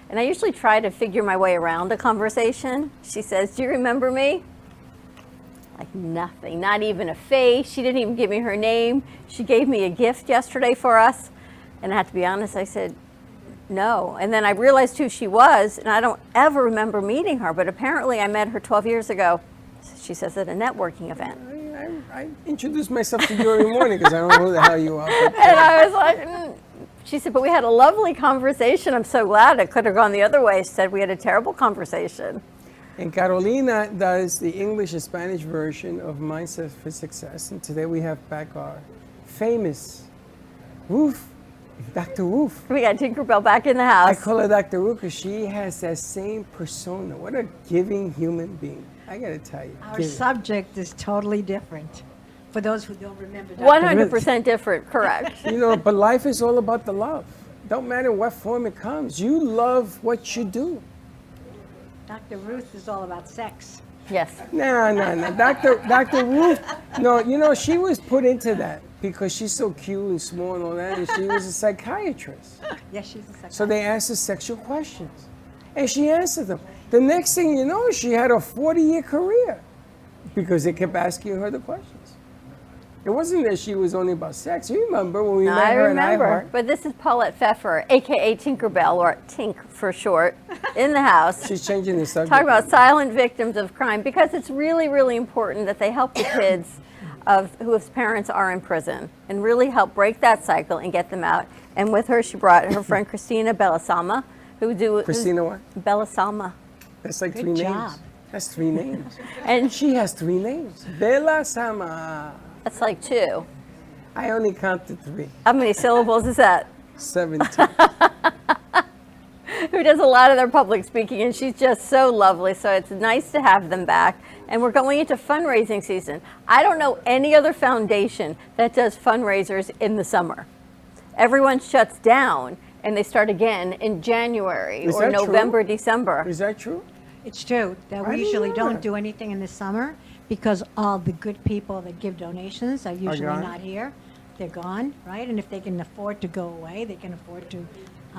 And I usually try to figure my way around a conversation. She says, do you remember me? Like nothing, not even a face. She didn't even give me her name. She gave me a gift yesterday for us. And I have to be honest, I said, no. And then I realized who she was, and I don't ever remember meeting her, but apparently I met her 12 years ago. She says at a networking event. I introduced myself to you every morning because I don't know who the hell you are. But, and I was like, She said, but we had a lovely conversation. I'm so glad. It could have gone the other way. She said, we had a terrible conversation. And Carolina does the English and Spanish version of Mindset for Success. And today we have back our famous Ruth, Dr. Ruth. We got Tinkerbell back in the house. I call her Dr. Ruth because she has that same persona. What a giving human being. I got to tell you. Our subject is totally different. For those who don't remember, 100% different, correct. You know, but life is all about the love. Don't matter what form it comes. You love what you do. Dr. Ruth is all about sex. Yes. No. Dr. Ruth, no, you know, she was put into that because she's so cute and small and all that, and she was a psychiatrist. Yes, she's a psychiatrist. So they asked her sexual questions, and she answered them. The next thing you know, she had a 40-year career because they kept asking her the questions. It wasn't that she was only about sex. You remember when we met her at iHeart? But this is Paulette Pfeffer, a.k.a. Tinkerbell, or Tink for short, in the house. She's changing the subject. Talking about silent victims of crime, because it's really, really important that they help the kids whose parents are in prison and really help break that cycle and get them out. And with her, she brought her friend Christina Bellasalma, Christina what? Bellasalma. That's like Good 3 job. names. That's 3 names. And she has 3 names. Bellasalma. That's like 2. I only counted 3. How many syllables is that? 17. Who does a lot of their public speaking, and she's just so lovely. So it's nice to have them back. And we're going into fundraising season. I don't know any other foundation that does fundraisers in the summer. Everyone shuts down, and they start again in January or November, December. Is that true? It's true that we usually don't do anything in the summer because all the good people that give donations are usually not here. they're gone, right? And if they can afford to go away, they can afford to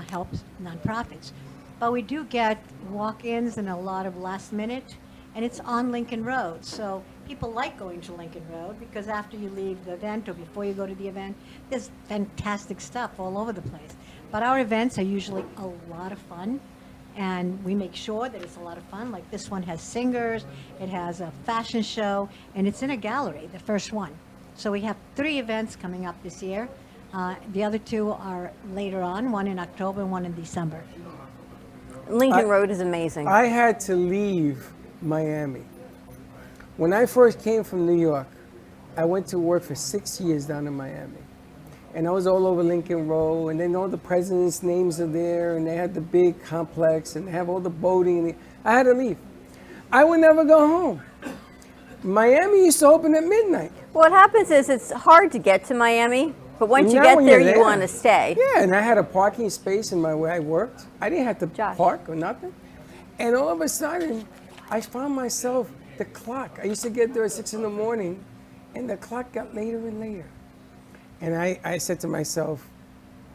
help nonprofits. But we do get walk-ins and a lot of last minute, and it's on Lincoln Road. So people like going to Lincoln Road because after you leave the event or before you go to the event, there's fantastic stuff all over the place. But our events are usually a lot of fun, and we make sure that it's a lot of fun. Like this one has singers, it has a fashion show, and it's in a gallery, the first one. So we have 3 events coming up this year. The other 2 are later on, one in October and one in December. Lincoln Road is amazing. I had to leave Miami. When I first came from New York, I went to work for 6 years down in Miami. And I was all over Lincoln Road, and then all the presidents' names are there, and they had the big complex, and they have all the boating. I had to leave. I would never go home. Miami used to open at midnight. What happens is it's hard to get to Miami, but once you Now get when there, you're you want to stay. Yeah, and I had a parking space in where I worked. I didn't have to park or nothing. And all of a sudden, I found myself, the clock. I used to get there at 6 in the morning, and the clock got later and later. And I said to myself,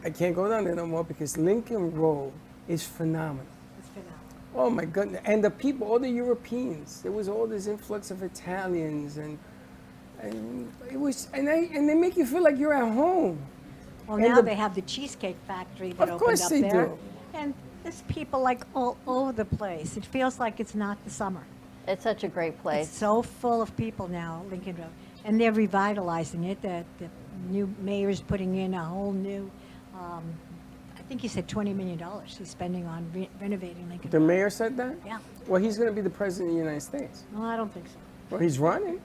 I can't go down there no more because Lincoln Road is phenomenal. It's phenomenal. Oh my goodness. And the people, all the Europeans, there was all this influx of Italians and it was, and they make you feel like you're at home. Well, And now the- they have the Cheesecake Factory that Of opened course up they there. do. And there's people like all over the place. It feels like it's not the summer. It's such a great place. It's so full of people now, Lincoln Road. And they're revitalizing it. The new mayor's putting in a whole new, I think he said $20 million he's spending on renovating Lincoln The Road. mayor said that? Yeah. Well, he's going to be the president of the United States. Well, I don't think so. Well, he's running.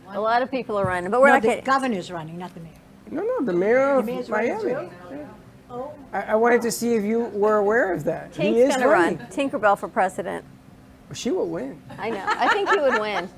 A lot of people are running, but we're No, not the getting. governor's running, not the mayor. No, the mayor The of mayor's running Miami. too? Oh. I wanted to see if you were aware of that. He Tink's is going to run. running. Tinkerbell for president. She will win. I know. I think you would win.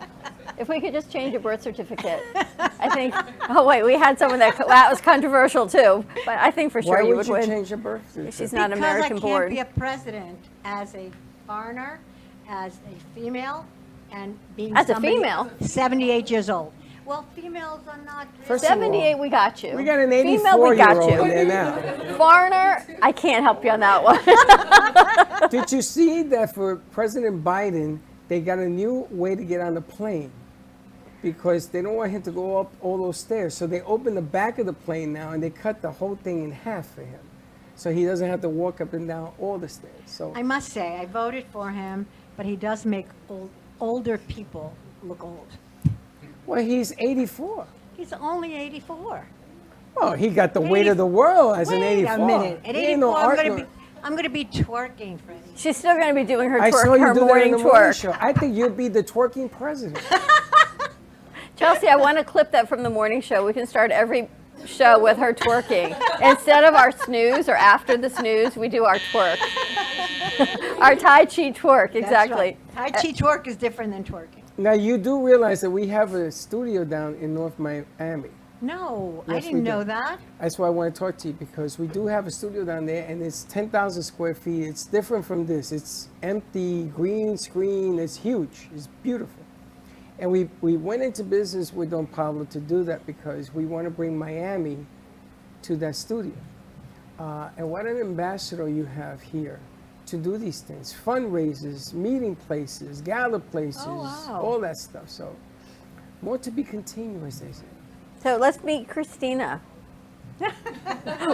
If we could just change your birth certificate. I think. Oh, wait, we had someone that was controversial too. But I think for sure Why you would would you win. change your birth certificate? She's not Because American I can't born. be a president as a foreigner, as a female, and being As a somebody female? 78 years old. Well, females are not. First of all, 78, we got you. we got an Female, we got 84-year-old you. in there now. Foreigner, I can't help you on that one. Did you see that for President Biden, they got a new way to get on the plane? Because they don't want him to go up all those stairs. So they open the back of the plane now and they cut the whole thing in half for him. So he doesn't have to walk up and down all the stairs. So I must say, I voted for him, but he does make older people look old. well, he's 84. He's only 84. Well, he got the weight of the world as an 84. Wait a minute. At He 84, ain't no art nor- I'm going to be twerking, Freddie. She's still going to be doing her I twerk, saw you her do that in morning the morning twerk. show. I think you'd be the twerking president. Chelsea, I want to clip that from the morning show. We can start every show with her twerking. Instead of our snooze or after the snooze, we do our twerk. Our Tai Chi twerk, exactly. Tai Chi twerk is different than twerking. Now, you do realize that we have a studio down in North Miami. No, I Yes, didn't we do. know that. That's why I want to talk to you, because we do have a studio down there, and it's 10,000 square feet. It's different from this. It's empty, green screen. It's huge. It's beautiful. And we went into business with Don Pablo to do that because we want to bring Miami to that studio. And what an ambassador you have here to do these things. Fundraisers, meeting places, gala places, all that stuff. So more to be continued, as they say. So let's meet Christina.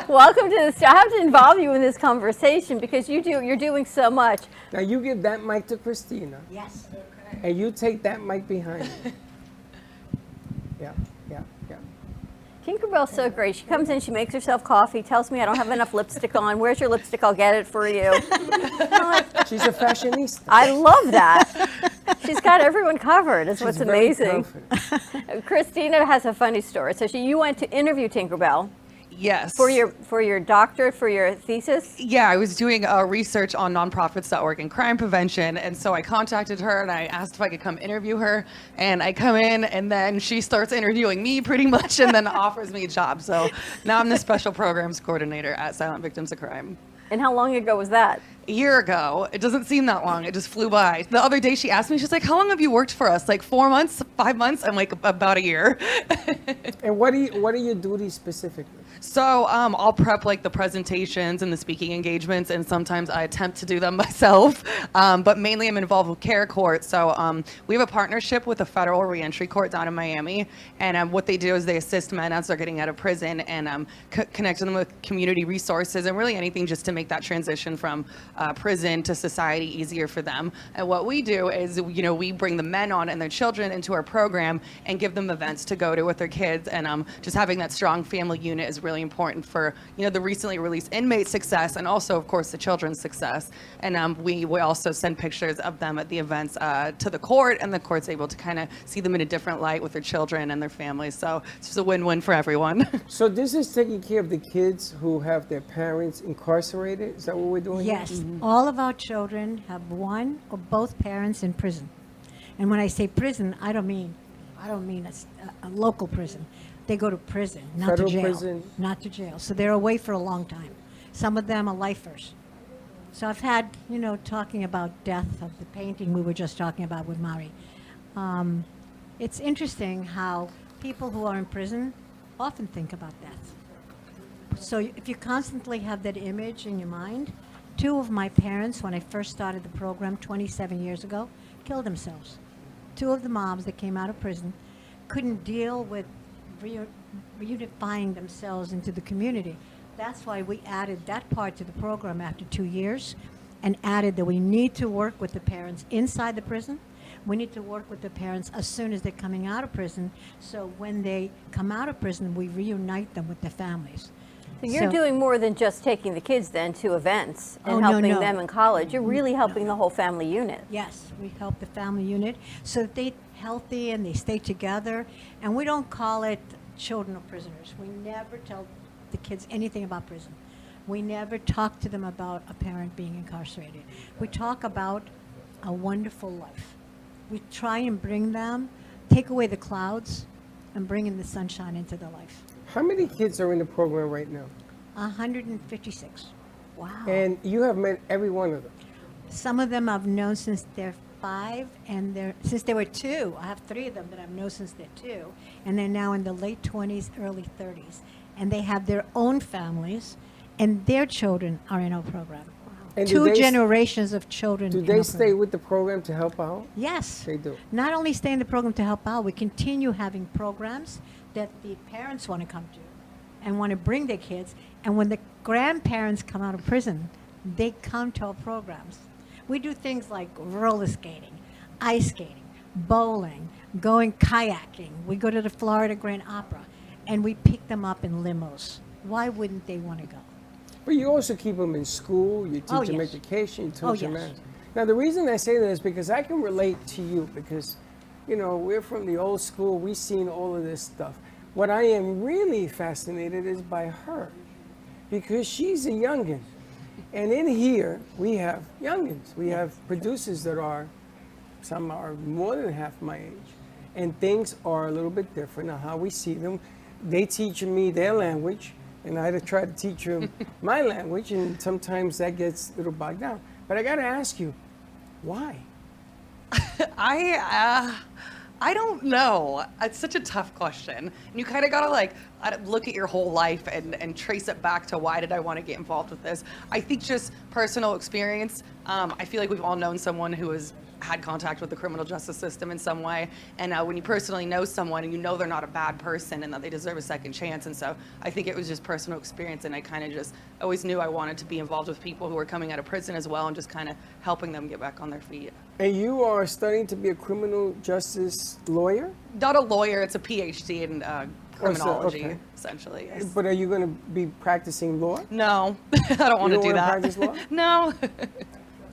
Welcome to the show. I have to involve you in this conversation because you're doing so much. Now you give that mic to Christina. Yes. And you take that mic behind you. Yeah. Tinkerbell's so great. She comes in, she makes herself coffee, tells me I don't have enough lipstick on. Where's your lipstick? I'll get it for you. She's a fashionista. I love that. She's got everyone covered. Is what's She's very amazing. Christina has a funny story. So you went to interview Tinkerbell. Yes. For your doctorate, for your thesis? Yeah, I was doing research on nonprofits that work in crime prevention, and so I contacted her and I asked if I could come interview her, and I come in and then she starts interviewing me pretty much and then offers me a job. So now I'm the special programs coordinator at Silent Victims of Crime. And how long ago was that? a year ago. It doesn't seem that long. It just flew by. The other day she asked me, she's like, how long have you worked for us? Like 4 months, 5 months? I'm like, about a year. And what are your duties specifically? So I'll prep like the presentations and the speaking engagements, and sometimes I attempt to do them myself. But mainly I'm involved with Care Court. So we have a partnership with the Federal Reentry Court down in Miami, and what they do is they assist men as they're getting out of prison and connect them with community resources and really anything just to make that transition from prison to society easier for them. And what we do is, we bring the men on and their children into our program and give them events to go to with their kids, and just having that strong family unit is really important for the recently released inmate success, and also of course the children's success. And we also send pictures of them at the events to the court, and the court's able to kind of see them in a different light with their children and their families. So it's just a win-win for everyone. So this is taking care of the kids who have their parents incarcerated? Is that what we're doing here? Yes, all of our children have one or both parents in prison. And when I say prison, I don't mean a local prison. They go to prison, not Federal to jail. prison. Not to jail. So they're away for a long time. Some of them are lifers. So I've had, talking about death of the painting we were just talking about with Mari. It's interesting how people who are in prison often think about death. So if you constantly have that image in your mind, 2 of my parents, when I first started the program 27 years ago, killed themselves. 2 of the moms that came out of prison couldn't deal with reunifying themselves into the community. That's why we added that part to the program after 2 years, and added that we need to work with the parents inside the prison. We need to work with the parents as soon as they're coming out of prison, so when they come out of prison, we reunite them with their families. So you're doing more than just taking the kids then to events and helping them in college. You're really helping the whole family unit. Yes, we help the family unit so that they're healthy and they stay together. And we don't call it children of prisoners. We never tell the kids anything about prison. We never talk to them about a parent being incarcerated. We talk about a wonderful life. We try and bring them, take away the clouds, and bring in the sunshine into their life. How many kids are in the program right now? 156. Wow. And you have met every one of them? Some of them I've known since they're 5, and since they were 2. I have 3 of them that I've known since they're 2, and they're now in the late 20s, early 30s. And they have their own families, and their children are in our program. And 2 generations of children. Do they stay with the program to help out? Yes. They do. Not only stay in the program to help out, we continue having programs that the parents want to come to and want to bring their kids. And when the grandparents come out of prison, they come to our programs. We do things like roller skating, ice skating, bowling, going kayaking. We go to the Florida Grand Opera, and we pick them up in limos. Why wouldn't they want to go? But you also keep them in school, you teach them education, you teach them math. Now the reason I say that is because I can relate to you, because we're from the old school, we've seen all of this stuff. What I am really fascinated is by her, because she's a youngin'. And in here, we have youngins. We have producers that some are more than half my age. And things are a little bit different on how we see them. They teach me their language, and I try to teach them my language, and sometimes that gets a little bogged down. But I gotta ask you, why? I don't know. It's such a tough question. And you kind of gotta look at your whole life and trace it back to why did I want to get involved with this. I think just personal experience. I feel like we've all known someone who has had contact with the criminal justice system in some way. And when you personally know someone and you know they're not a bad person and that they deserve a second chance. And so I think it was just personal experience, and I kind of just always knew I wanted to be involved with people who were coming out of prison as well, and just kind of helping them get back on their feet. And you are studying to be a criminal justice lawyer? Not a lawyer, it's a PhD in criminology, essentially. Yes. But are you going to be practicing law? No, I don't want to do that. Practice law? No.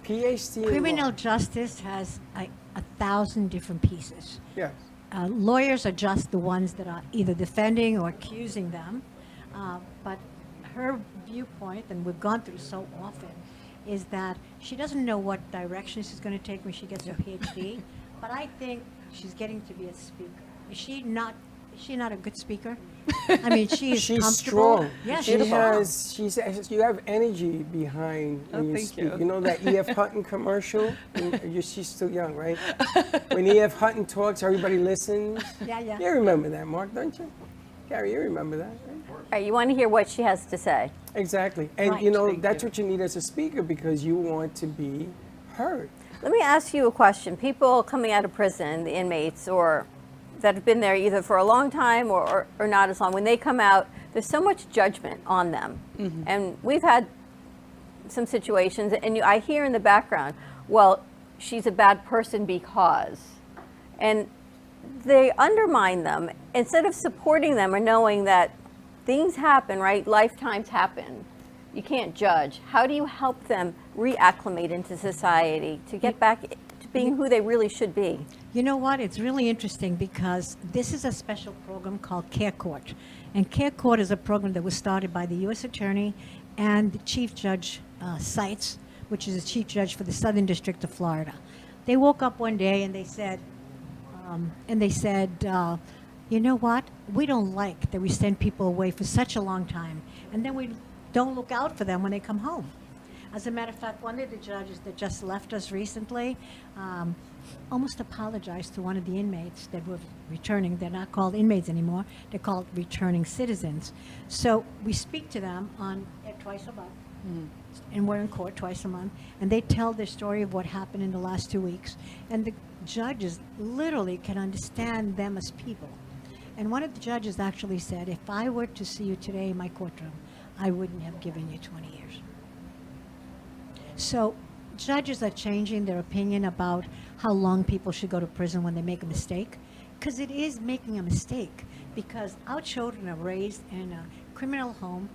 PhD in Criminal law. justice has 1,000 different pieces. Yes. Lawyers are just the ones that are either defending or accusing them. But her viewpoint, and we've gone through so often, is that she doesn't know what direction she's going to take when she gets her PhD. But I think she's getting to be a speaker. Is she not Is she not a good speaker? I mean, she's She's comfortable. strong. Yeah, she she's you have energy behind when you thank speak. you. You know that E.F. Hutton commercial? She's still young, right? When E.F. Hutton talks, everybody listens. Yeah, yeah. You remember that, Mark, don't you? Gary, you remember that, right? All right, you want to hear what she has to say. Exactly. And Right. you know, that's what you need as a speaker because you want to be heard. Let me ask you a question. People coming out of prison, the inmates, or that have been there either for a long time or not as long, when they come out, there's so much judgment on them. And we've had some situations, and I hear in the background, well, she's a bad person because. And they undermine them instead of supporting them or knowing that things happen, right? Lifetimes happen. You can't judge. How do you help them reacclimate into society to get back to being who they really should be? You know what? It's really interesting because this is a special program called Care Court. And Care Court is a program that was started by the U.S. Attorney and the Chief Judge Seitz, which is the Chief Judge for the Southern District of Florida. They woke up one day and they said, you know what? We don't like that we send people away for such a long time, and then we don't look out for them when they come home. As a matter of fact, one of the judges that just left us recently almost apologized to one of the inmates that were returning. They're not called inmates anymore. They're called returning citizens. So we speak to them twice a month, and we're in court twice a month, and they tell their story of what happened in the last 2 weeks. And the judges literally can understand them as people. And one of the judges actually said, if I were to see you today in my courtroom, I wouldn't have given you 20 years. So judges are changing their opinion about how long people should go to prison when they make a mistake, because it is making a mistake, because our children are raised in a criminal home,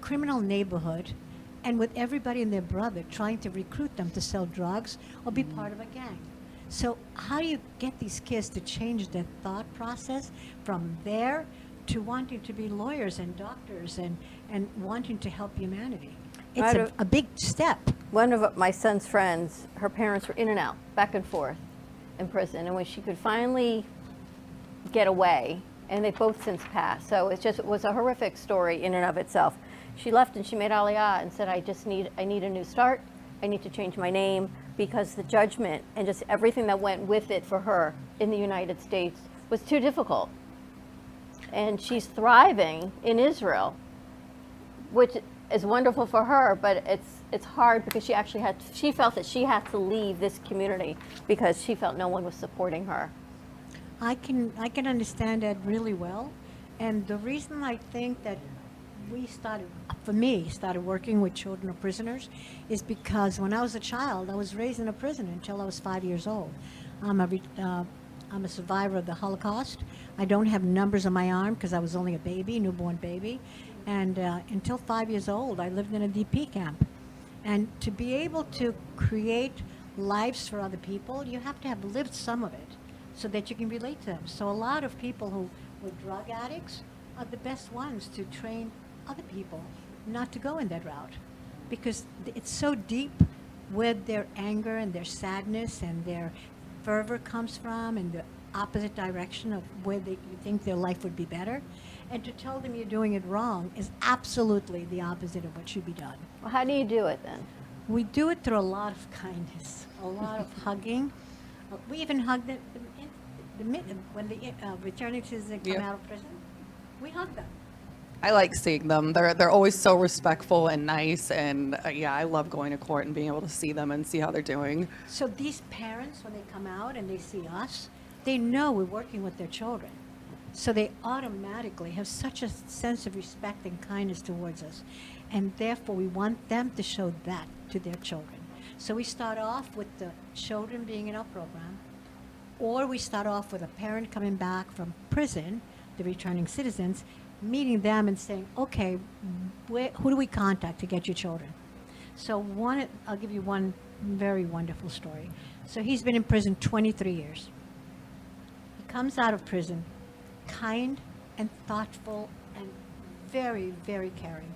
criminal neighborhood, and with everybody and their brother trying to recruit them to sell drugs or be part of a gang. So how do you get these kids to change their thought process from there to wanting to be lawyers and doctors and wanting to help humanity? It's a big step. One of my son's friends, her parents were in and out, back and forth in prison. And when she could finally get away, and they've both since passed. So it was a horrific story in and of itself. She left and she made Aliyah and said, I need a new start. I need to change my name, because the judgment and just everything that went with it for her in the United States was too difficult. And she's thriving in Israel, which is wonderful for her, but it's hard because she felt that she had to leave this community because she felt no one was supporting her. I can understand that really well. And the reason I think that we started working with children of prisoners is because when I was a child, I was raised in a prison until I was 5 years old. I'm a survivor of the Holocaust. I don't have numbers on my arm because I was only a baby, newborn baby. And until 5 years old, I lived in a DP camp. And to be able to create lives for other people, you have to have lived some of it so that you can relate to them. So a lot of people who were drug addicts are the best ones to train other people not to go in that route, because it's so deep where their anger and their sadness and their fervor comes from, and the opposite direction of where you think their life would be better. And to tell them you're doing it wrong is absolutely the opposite of what should be done. Well, how do you do it then? We do it through a lot of kindness, a lot of hugging. We even hug them when the returning citizens come out of prison. We hug them. I like seeing them. They're always so respectful and nice, and I love going to court and being able to see them and see how they're doing. So these parents, when they come out and they see us, they know we're working with their children. So they automatically have such a sense of respect and kindness towards us. And therefore, we want them to show that to their children. So we start off with the children being in our program, or we start off with a parent coming back from prison, the returning citizens, meeting them and saying, okay, who do we contact to get your children? So I'll give you one very wonderful story. So he's been in prison 23 years. He comes out of prison kind and thoughtful and very, very caring.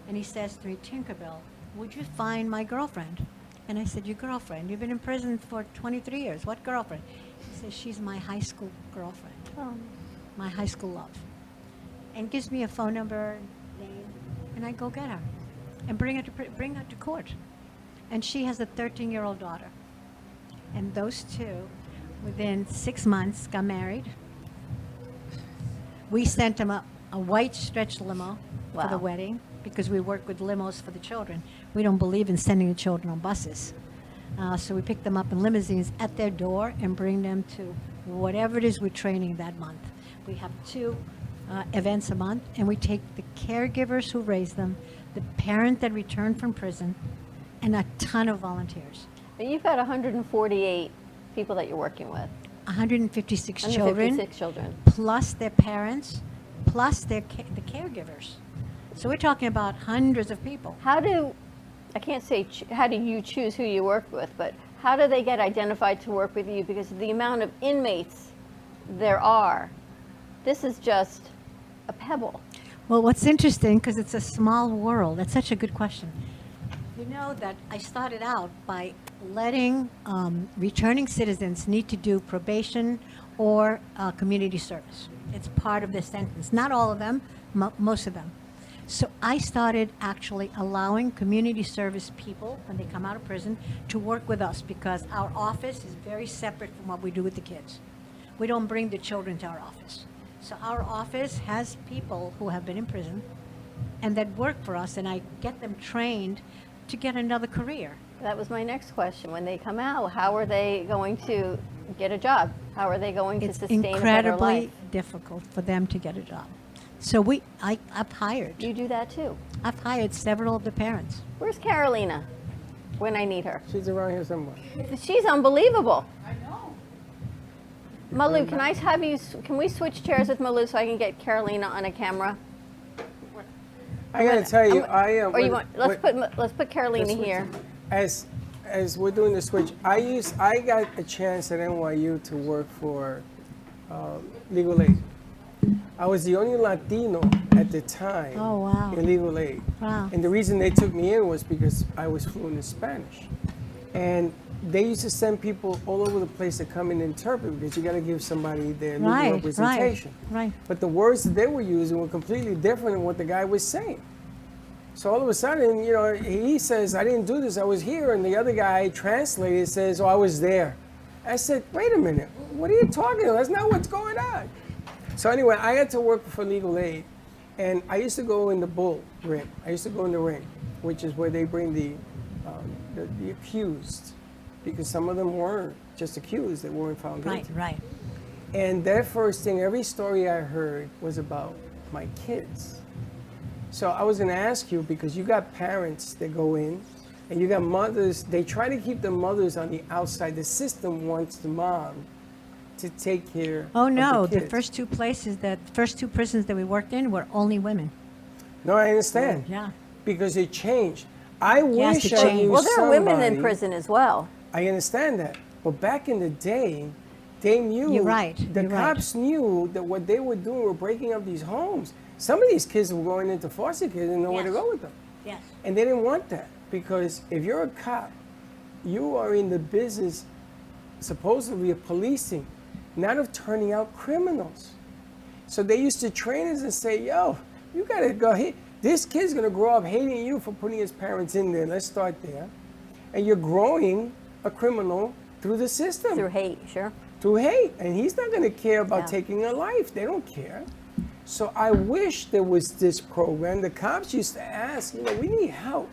And he says to me, Tinkerbell, would you find my girlfriend? And I said, your girlfriend? You've been in prison for 23 years. What girlfriend? He says, she's my high school girlfriend. Oh. my high school love, and gives me a phone number, name, and I go get her and bring her to court. And she has a 13-year-old daughter. And those two, within 6 months, got married. We sent them a white stretch limo for the Wow. wedding because we work with limos for the children. We don't believe in sending the children on buses. So we pick them up in limousines at their door and bring them to whatever it is we're training that month. We have 2 events a month, and we take the caregivers who raise them, the parent that returned from prison, and a ton of volunteers. But you've got 148 people that you're working with. 156 children, 156 children. plus their parents, plus the caregivers. So we're talking about hundreds of people. How do you choose who you work with, but how do they get identified to work with you? Because of the amount of inmates there are, this is just a pebble. Well, what's interesting, because it's a small world, that's such a good question. You know that I started out by letting returning citizens need to do probation or community service. It's part of their sentence. Not all of them, most of them. So I started actually allowing community service people, when they come out of prison, to work with us because our office is very separate from what we do with the kids. We don't bring the children to our office. So our office has people who have been in prison and that work for us, and I get them trained to get another career. That was my next question. When they come out, how are they going to get a job? How are they going to sustain a better Incredibly life? difficult for them to get a job. So I've hired. You do that too? I've hired several of the parents. Where's Carolina when I need her? She's around here somewhere. She's unbelievable. I know. Malu, can we switch chairs with Malu so I can get Carolina on a camera? I gotta tell you, I am. Let's put Carolina here. As we're doing the switch, I got a chance at NYU to work for legal aid. I was the only Latino at the time Oh, wow. in legal aid. Wow. And the reason they took me in was because I was fluent in Spanish. And they used to send people all over the place to come and interpret because you got to give somebody their legal Right, representation. right. But the words that they were using were completely different than what the guy was saying. So all of a sudden, you know, he says, I didn't do this, I was here. And the other guy translated says, oh, I was there. I said, wait a minute, what are you talking about? That's not what's going on. So anyway, I got to work for legal aid. And I used to go in the bull ring. I used to go in the ring, which is where they bring the accused. Because some of them weren't just accused, they weren't found guilty. Right. And that first thing, every story I heard was about my kids. So I was going to ask you, because you got parents that go in, and you got mothers, they try to keep the mothers on the outside. The system wants the mom to take care Oh no, of the the kids. first two prisons that we worked in were only women. No, I understand. Yeah. Because it changed. I wish it I changed. knew Well, there are women in somebody- prison as well. I understand that. But back in the day, they knew. You're right, The you're right. cops knew that what they were doing were breaking up these homes. Some of these kids were going into foster care and didn't know where to Yes. go with them. Yes. And they didn't want that because if you're a cop, you are in the business supposedly of policing, not of turning out criminals. So they used to train us and say, yo, you gotta go hit. This kid's gonna grow up hating you for putting his parents in there. Let's start there. And you're growing a criminal through the system. Through hate, sure. Through hate. And he's not gonna care about Yeah. taking a life. They don't care. So I wish there was this program. The cops used to ask, you know, we need help.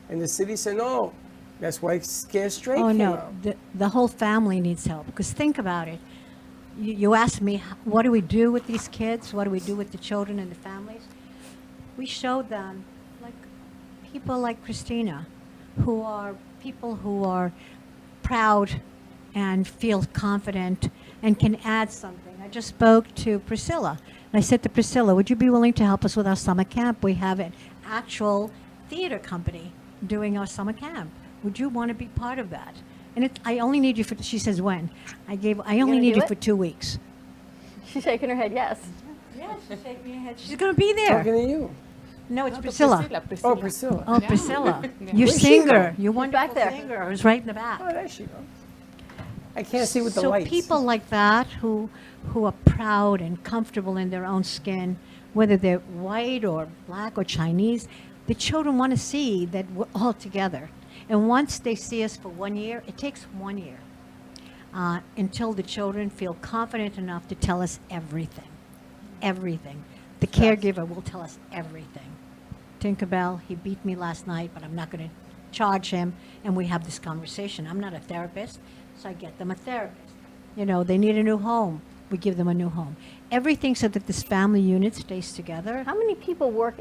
And the city said, no. That's why Scare Straight Oh came no, out. the whole family needs help. Because think about it. You asked me, what do we do with these kids? What do we do with the children and the families? We showed them, like people like Christina, who are people who are proud and feel confident and can add something. I just spoke to Priscilla. And I said to Priscilla, would you be willing to help us with our summer camp? We have an actual theater company doing our summer camp. Would you want to be part of that? And I only need you for, she says, when? I only gonna need do you it? for 2 weeks. She's shaking her head yes. Yes, she's shaking her head. She's going to be there. Talking to you. No, it's Priscilla. Oh, Priscilla. Oh, Priscilla. Yeah. You Where's she singer. go? You wonderful back there. singer. Who's right in the back. Oh, there she goes. I can't see with the so lights. people like that who are proud and comfortable in their own skin, whether they're white or black or Chinese, the children want to see that we're all together. And once they see us for 1 year, it takes 1 year until the children feel confident enough to tell us everything. Everything. The caregiver will tell us everything. Tinkerbell, he beat me last night, but I'm not going to charge him. And we have this conversation. I'm not a therapist, so I get them a therapist. You know, they need a new home. We give them a new home. Everything so that this family unit stays together. How many people work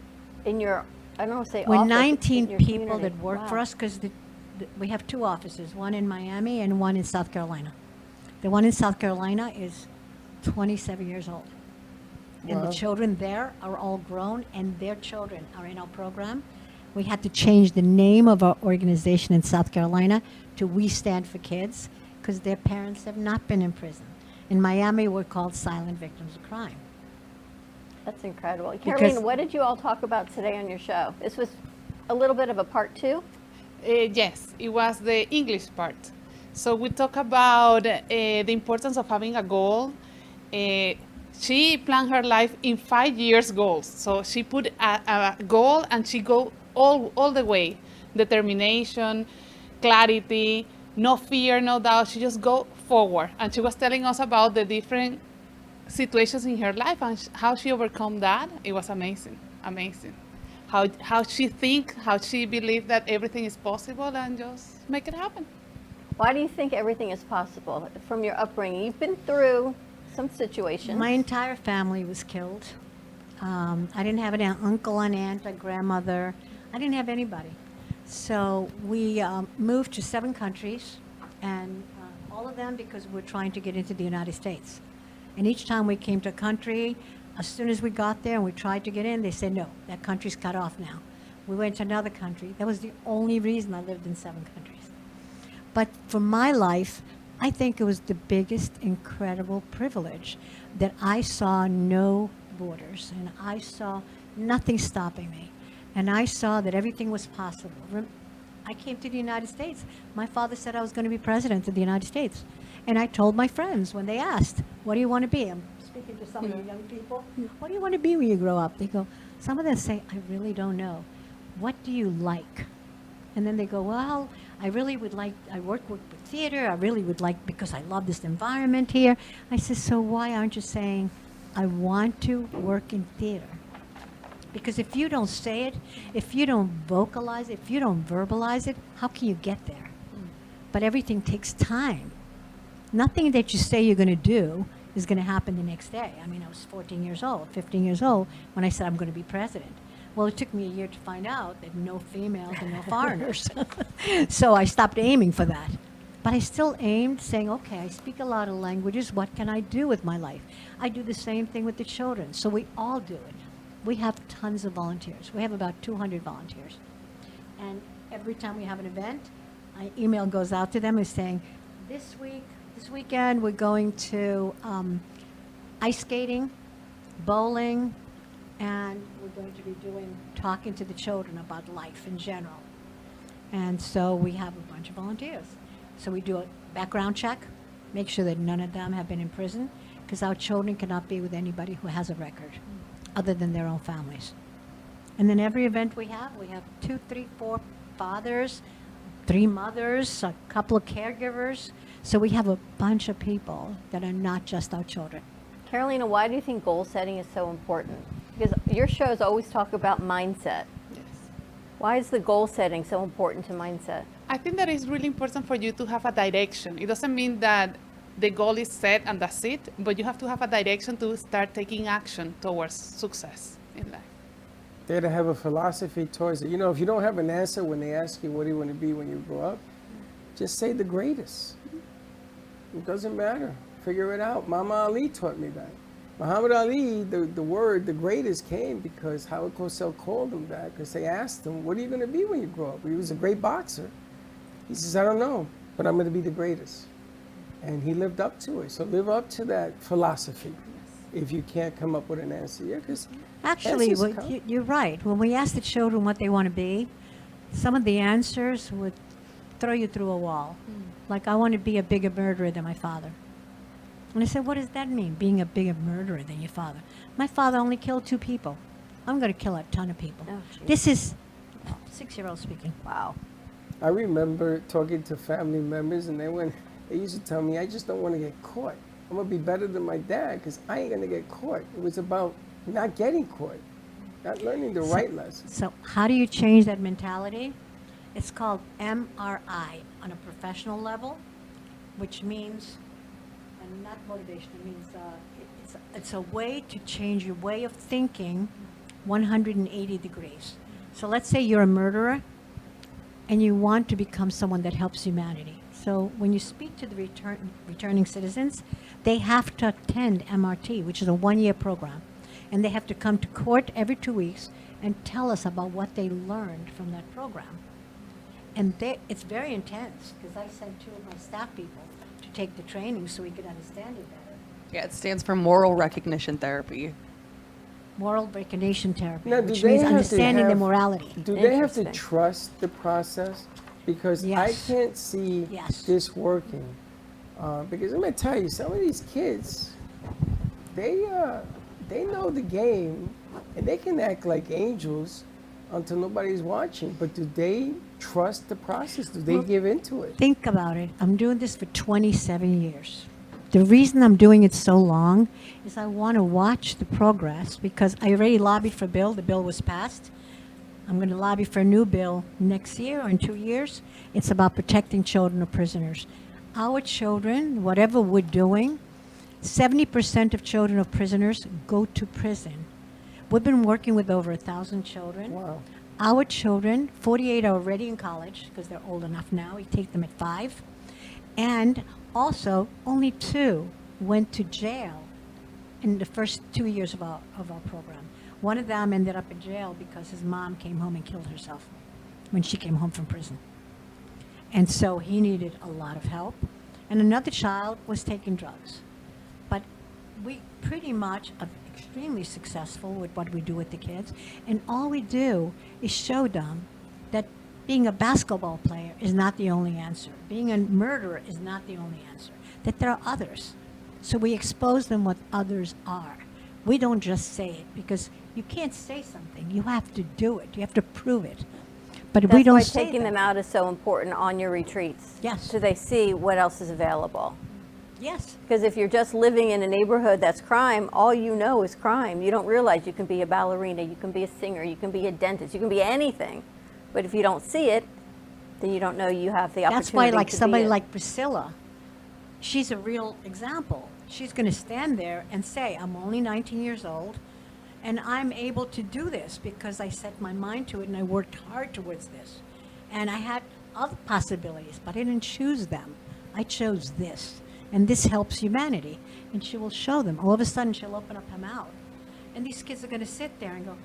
in your, I don't want to say We're office, 19 in your people community? that work Wow. for us because we have 2 offices, one in Miami and one in South Carolina. The one in South Carolina is 27 years old. And Wow. the children there are all grown, and their children are in our program. We had to change the name of our organization in South Carolina to We Stand for Kids because their parents have not been in prison. In Miami, we're called Silent Victims of Crime. That's incredible. Because- Carolina, what did you all talk about today on your show? This was a little bit of a part 2. Yes, it was the English part. So we talk about the importance of having a goal. She planned her life in 5 years goals. So she put a goal and she go all the way. Determination, clarity, no fear, no doubt. She just go forward. And she was telling us about the different situations in her life and how she overcome that. It was amazing, amazing. How she think, how she believe that everything is possible and just make it happen. Why do you think everything is possible from your upbringing? You've been through some situations. My entire family was killed. I didn't have an uncle, an aunt, a grandmother. I didn't have anybody. So we moved to 7 countries, and all of them because we're trying to get into the United States. And each time we came to a country, as soon as we got there and we tried to get in, they said, no, that country's cut off now. We went to another country. That was the only reason I lived in 7 countries. But for my life, I think it was the biggest incredible privilege that I saw no borders and I saw nothing stopping me. And I saw that everything was possible. I came to the United States. My father said I was going to be president of the United States. And I told my friends when they asked, what do you want to be? I'm speaking to some of the young people. What do you want to be when you grow up? They go, some of them say, I really don't know. What do you like? And then they go, well, I really would like, I work with theater. I really would like, because I love this environment here. I said, so why aren't you saying, I want to work in theater? Because if you don't say it, if you don't vocalize it, if you don't verbalize it, how can you get there? But everything takes time. Nothing that you say you're going to do is going to happen the next day. I mean, I was 14 years old, 15 years old when I said I'm going to be president. Well, it took me a year to find out that no females and no foreigners. So I stopped aiming for that. But I still aimed, saying, okay, I speak a lot of languages. What can I do with my life? I do the same thing with the children. So we all do it. We have tons of volunteers. We have about 200 volunteers. And every time we have an event, an email goes out to them and saying, this weekend we're going to ice skating, bowling, and we're going to be talking to the children about life in general. And so we have a bunch of volunteers. So we do a background check, make sure that none of them have been in prison, because our children cannot be with anybody who has a record other than their own families. And then every event we have 2, 3, 4 fathers, 3 mothers, a couple of caregivers. So we have a bunch of people that are not just our children. Carolina, why do you think goal setting is so important? Because your shows always talk about mindset. Yes. Why is the goal setting so important to mindset? I think that it's really important for you to have a direction. It doesn't mean that the goal is set and that's it, but you have to have a direction to start taking action towards success in life. They're to have a philosophy towards it. You know, if you don't have an answer when they ask you what do you want to be when you grow up, just say the greatest. It doesn't matter. Figure it out. Mama Ali taught me that. Muhammad Ali, the word, the greatest came because Howard Cosell called him that because they asked him, what are you going to be when you grow up? He was a great boxer. He says, I don't know, but I'm going to be the greatest. And he lived up to it. So live up to that philosophy if you can't come up with an answer. Yeah, because Actually, you're right. When we ask the children what they want to be, some of the answers would throw you through a wall. Like, I want to be a bigger murderer than my father. And I said, what does that mean, being a bigger murderer than your father? My father only killed 2 people. I'm going to kill a ton of people. This is 6-year-old speaking. Wow. I remember talking to family members, and they used to tell me, I just don't want to get caught. I'm going to be better than my dad because I ain't going to get caught. It was about not getting caught, not learning the right lesson. So how do you change that mentality? It's called MRI on a professional level, which means, and not motivation, it means it's a way to change your way of thinking 180 degrees. So let's say you're a murderer and you want to become someone that helps humanity. So when you speak to the returning citizens, they have to attend MRT, which is a 1-year program. And they have to come to court every 2 weeks and tell us about what they learned from that program. And it's very intense, because I sent 2 of my staff people to take the training so we could understand it better. Yeah, it stands for moral recognition therapy. Moral recognition therapy, Now, do which they means have to understanding the have- morality. Do they have to trust the process? Because I can't see this working. Because I'm going to tell you, some of these kids, they know the game, and they can act like angels until nobody's watching. But do they trust the process? Do they give into it? Think about it. I'm doing this for 27 years. The reason I'm doing it so long is I want to watch the progress, because I already lobbied for a bill. The bill was passed. I'm going to lobby for a new bill next year or in 2 years. It's about protecting children of prisoners. Our children, whatever we're doing, 70% of children of prisoners go to prison. We've been working with over 1,000 children. Wow. Our children, 48 are already in college because they're old enough now. We take them at 5. And also, only 2 went to jail in the first 2 years of our program. One of them ended up in jail because his mom came home and killed herself when she came home from prison. And so he needed a lot of help. And another child was taking drugs. But we pretty much are extremely successful with what we do with the kids. And all we do is show them that being a basketball player is not the only answer. Being a murderer is not the only answer. That there are others. So we expose them what others are. We don't just say it, because you can't say something. You have to do it. You have to prove it. But if we don't That's why say taking that, them out is so important on your retreats. Yes. So they see what else is available. Yes. Because if you're just living in a neighborhood that's crime, all you know is crime. You don't realize you can be a ballerina, you can be a singer, you can be a dentist, you can be anything. But if you don't see it, then you don't know you have the opportunity. that's why, like to somebody be it. like Priscilla, she's a real example. She's going to stand there and say, I'm only 19 years old, and I'm able to do this because I set my mind to it and I worked hard towards this. And I had other possibilities, but I didn't choose them. I chose this. And this helps humanity. And she will show them. All of a sudden, she'll open up her mouth. And these kids are going to sit there and go,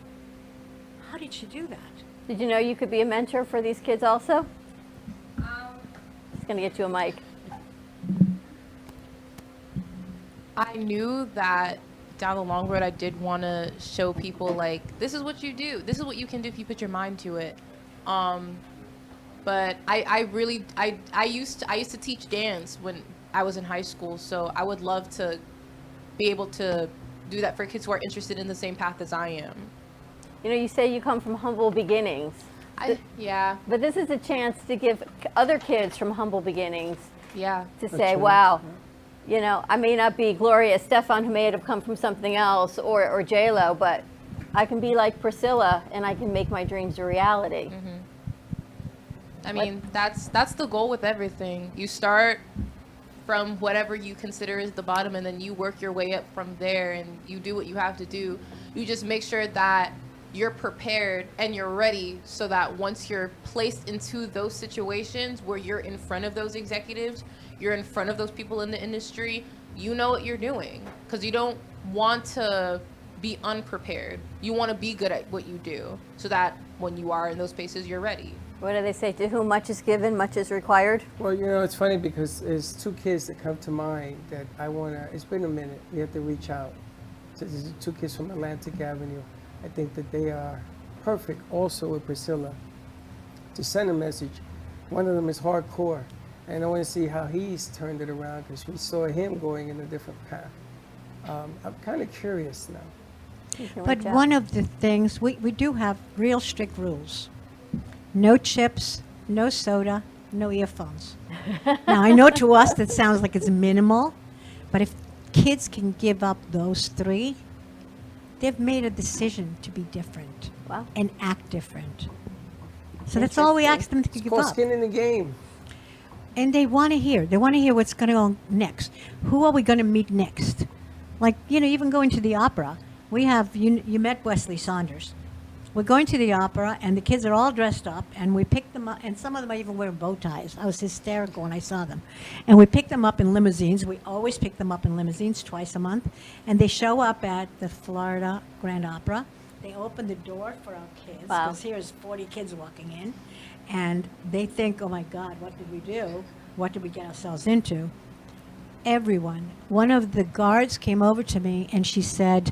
how did she do that? Did you know you could be a mentor for these kids also? Just going to get you a mic. I knew that down the long road I did want to show people, like, this is what you do. This is what you can do if you put your mind to it. But I used to teach dance when I was in high school, so I would love to be able to do that for kids who are interested in the same path as I am. You know, you say you come from humble beginnings. Yeah. But this is a chance to give other kids from humble beginnings to say, wow, you know, I may not be Gloria Estefan, who may have come from something else, or J-Lo, but I can be like Priscilla and I can make my dreams a reality. Mm-hmm. I mean, that's the goal with everything. You start from whatever you consider is the bottom, and then you work your way up from there, and you do what you have to do. You just make sure that you're prepared and you're ready, so that once you're placed into those situations where you're in front of those executives, you're in front of those people in the industry, you know what you're doing, because you don't want to be unprepared. You want to be good at what you do, so that when you are in those spaces, you're ready. What do they say? To whom much is given, much is required? Well, you know, it's funny because there's 2 kids that come to mind that I want to, it's been a minute, we have to reach out. So there's 2 kids from Atlantic Avenue. I think that they are perfect also with Priscilla to send a message. One of them is hardcore, and I want to see how he's turned it around because we saw him going in a different path. I'm kind of curious now. But one of the things, we do have real strict rules. No chips, no soda, no earphones. Now, I know to us that sounds like it's minimal, but if kids can give up those three, they've made a decision to be different and act different. So that's all we ask them to give up. Skin in the game. And they want to hear. They want to hear what's going to go next. Who are we going to meet next? Like, even going to the opera, we have, you met Wesley Saunders. We're going to the opera, and the kids are all dressed up, and we pick them up, and some of them are even wearing bow ties. I was hysterical when I saw them. And we pick them up in limousines. We always pick them up in limousines twice a month. And they show up at the Florida Grand Opera. They open the door for our kids, because here's 40 kids walking in. And they think, oh my God, what did we do? What did we get ourselves into? Everyone. One of the guards came over to me, and she said,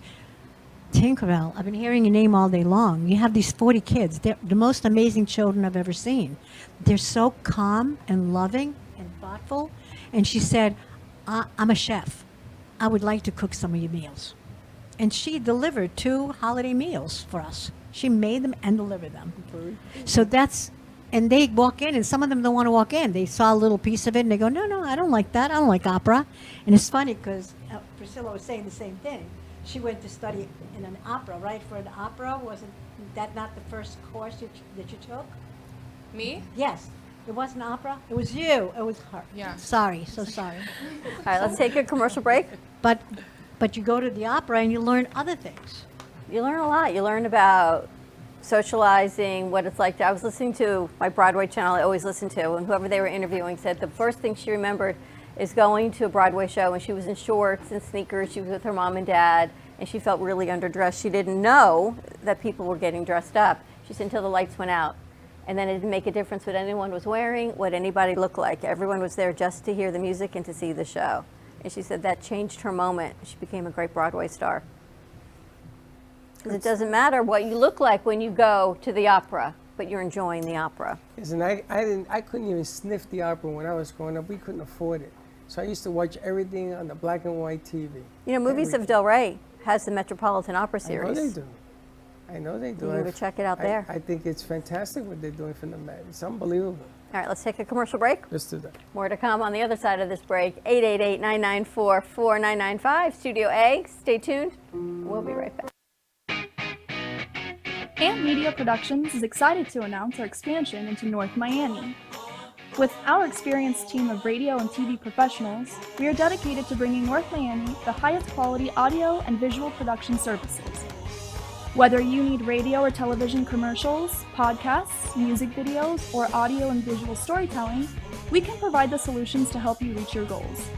Tinkerbell, I've been hearing your name all day long. You have these 40 kids. They're the most amazing children I've ever seen. They're so calm and loving and thoughtful. And she said, I'm a chef. I would like to cook some of your meals. And she delivered 2 holiday meals for us. She made them and delivered them. So and they walk in, and some of them don't want to walk in. They saw a little piece of it, and they go, no, I don't like that. I don't like opera. And it's funny because Priscilla was saying the same thing. She went to study in an opera, right? For an opera, wasn't that not the first course that you took? Me? Yes. It wasn't opera. It was you. It was her. Yeah. Sorry. So sorry. All right, let's take a commercial break. But you go to the opera and you learn other things. You learn a lot. You learn about socializing, what it's like. I was listening to my Broadway channel I always listen to, and whoever they were interviewing said the first thing she remembered is going to a Broadway show, and she was in shorts and sneakers. She was with her mom and dad, and she felt really underdressed. She didn't know that people were getting dressed up. She said until the lights went out. And then it didn't make a difference what anyone was wearing, what anybody looked like. Everyone was there just to hear the music and to see the show. And she said that changed her moment. She became a great Broadway star. Because it doesn't matter what you look like when you go to the opera, but you're enjoying the opera. Listen, I couldn't even sniff the opera when I was growing up. We couldn't afford it. So I used to watch everything on the black and white TV. You know, Movies of Del Rey has the Metropolitan Opera series. I know they do. You need to check it out there. I think it's fantastic what they're doing for the Met. It's unbelievable. All right, let's take a commercial break. Let's do that. More to come on the other side of this break. 888-994-4995, Studio A. Stay tuned. We'll be right back. Amp Media Productions is excited to announce our expansion into North Miami. With our experienced team of radio and TV professionals, we are dedicated to bringing North Miami the highest quality audio and visual production services. Whether you need radio or television commercials, podcasts, music videos, or audio and visual storytelling, we can provide the solutions to help you reach your goals.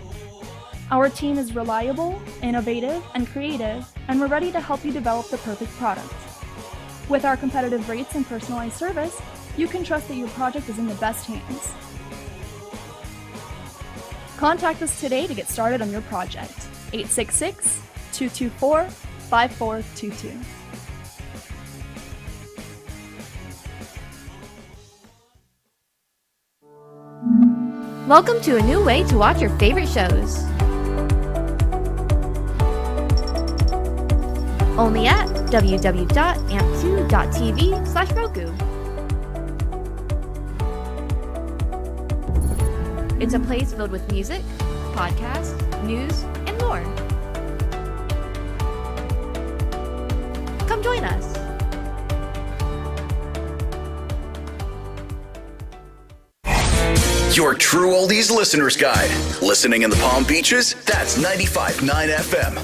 Our team is reliable, innovative, and creative, and we're ready to help you develop the perfect product. With our competitive rates and personalized service, you can trust that your project is in the best hands. Contact us today to get started on your project. 866-224-5422. Welcome to a new way to watch your favorite shows. Only at www.amp2.tv/Roku. It's a place filled with music, podcasts, news, and more. Come join us. Your True Oldies Listener's Guide. Listening in the Palm Beaches? That's 95.9 FM.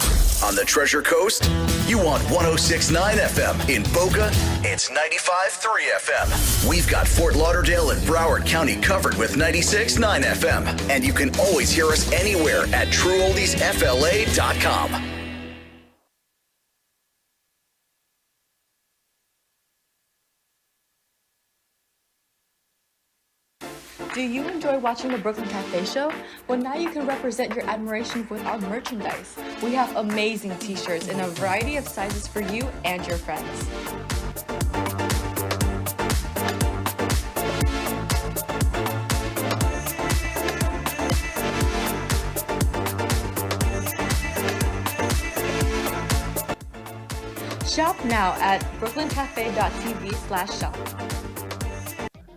On the Treasure Coast? You want 106.9 FM. In Boca? It's 95.3 FM. We've got Fort Lauderdale and Broward County covered with 96.9 FM. And you can always hear us anywhere at TrueOldiesFLA.com. Do you enjoy watching the Brooklyn Cafe Show? Well, now you can represent your admiration with our merchandise. We have amazing t-shirts in a variety of sizes for you and your friends. Shop now at brooklyncafe.tv/shop.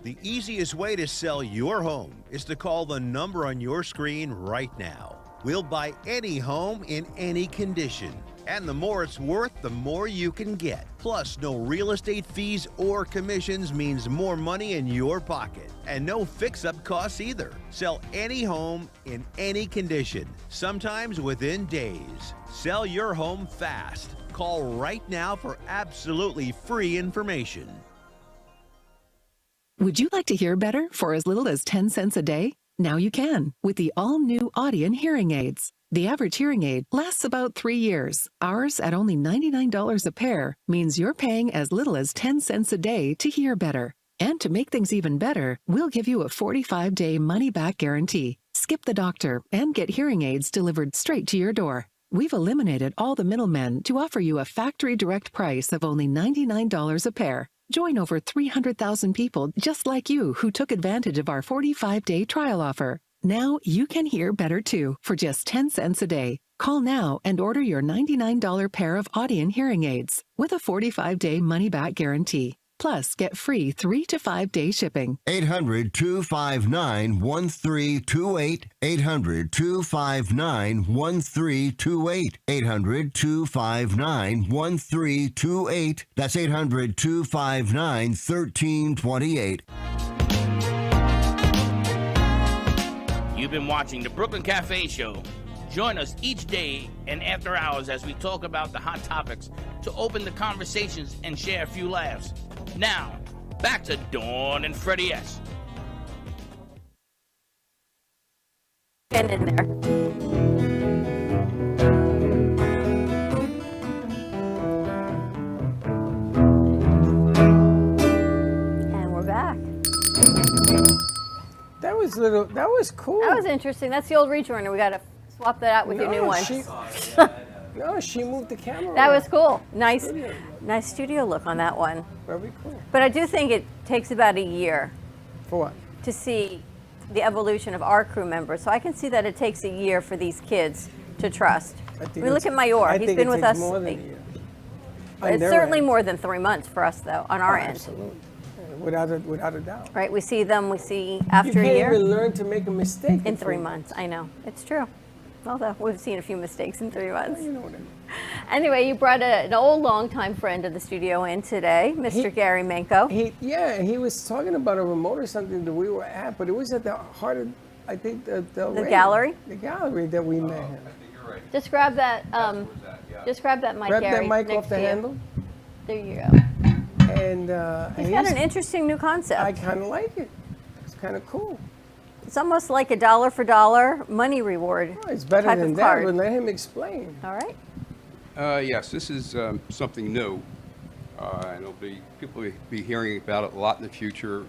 The easiest way to sell your home is to call the number on your screen right now. We'll buy any home in any condition. And the more it's worth, the more you can get. Plus, no real estate fees or commissions means more money in your pocket. And no fix-up costs either. Sell any home in any condition, sometimes within days. Sell your home fast. Call right now for absolutely free information. Would you like to hear better for as little as 10 cents a day? Now you can with the all-new Audion hearing aids. The average hearing aid lasts about 3 years. Ours, at only $99 a pair, means you're paying as little as 10 cents a day to hear better. And to make things even better, we'll give you a 45-day money-back guarantee. Skip the doctor and get hearing aids delivered straight to your door. We've eliminated all the middlemen to offer you a factory direct price of only $99 a pair. Join over 300,000 people just like you who took advantage of our 45-day trial offer. Now you can hear better too for just 10 cents a day. Call now and order your $99 pair of Audion hearing aids with a 45-day money-back guarantee. Plus, get free 3 to 5 day shipping. 800-259-1328. 800-259-1328. 800-259-1328. That's 800-259-1328. You've been watching the Brooklyn Cafe Show. Join us each day and after hours as we talk about the hot topics to open the conversations and share a few laughs. Now, back to Dawn and Freddie S. Get in there. And we're back. That was cool. That was interesting. That's the old rejoiner. We got to swap that out with your new one. No, she moved the camera. That was cool. Nice studio look on that one. Very cool. But I do think it takes about a year. For what? To see the evolution of our crew members. So I can see that it takes a year for these kids to trust. Look at Mayor. He's been with us. More than a year. It's certainly more than 3 months for us, though, on our end. Absolutely. Without a doubt. Right? We see them, after a year. You can't even learn to make a mistake in 3 months. I know. It's true. Although we've seen a few mistakes in 3 months. You know what I mean. Anyway, you brought an old, longtime friend of the studio in today, Mr. Gary Menko. He was talking about a remote or something that we were at, but it was at the heart of, I think, the gallery? The gallery that we met him. Just grab that, just grab that mic, Grab Gary. that mic off the handle. There you go. And he's got an interesting new concept. I kind of like it. It's kind of cool. It's almost like a dollar for dollar money reward. Oh, it's better than that, but let him explain. All right. Yes, this is something new, and people will be hearing about it a lot in the future.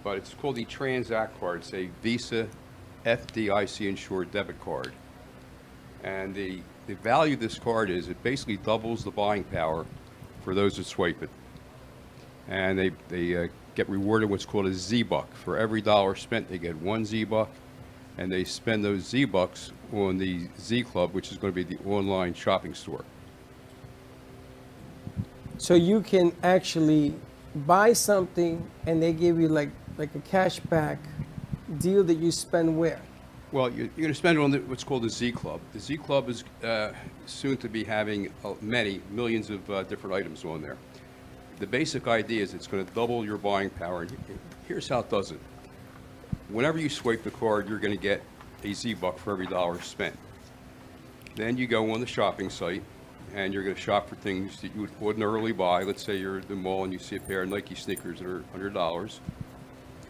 But it's called the Transact card. It's a Visa FDIC insured debit card, and the value of this card is it basically doubles the buying power for those that swipe it, and they get rewarded what's called a Z-Buck. For every dollar spent, they get 1 Z-Buck, and they spend those Z-Bucks on the Z Club, which is going to be the online shopping store. So you can actually buy something, and they give you like a cash back deal that you spend where? Well, you're going to spend it on what's called the Z Club. The Z Club is soon to be having millions of different items on there. The basic idea is it's going to double your buying power. And here's how it does it. Whenever you swipe the card, you're going to get a Z-Buck for every dollar spent. Then you go on the shopping site, and you're going to shop for things that you would ordinarily buy. Let's say you're at the mall and you see a pair of Nike sneakers that are $100,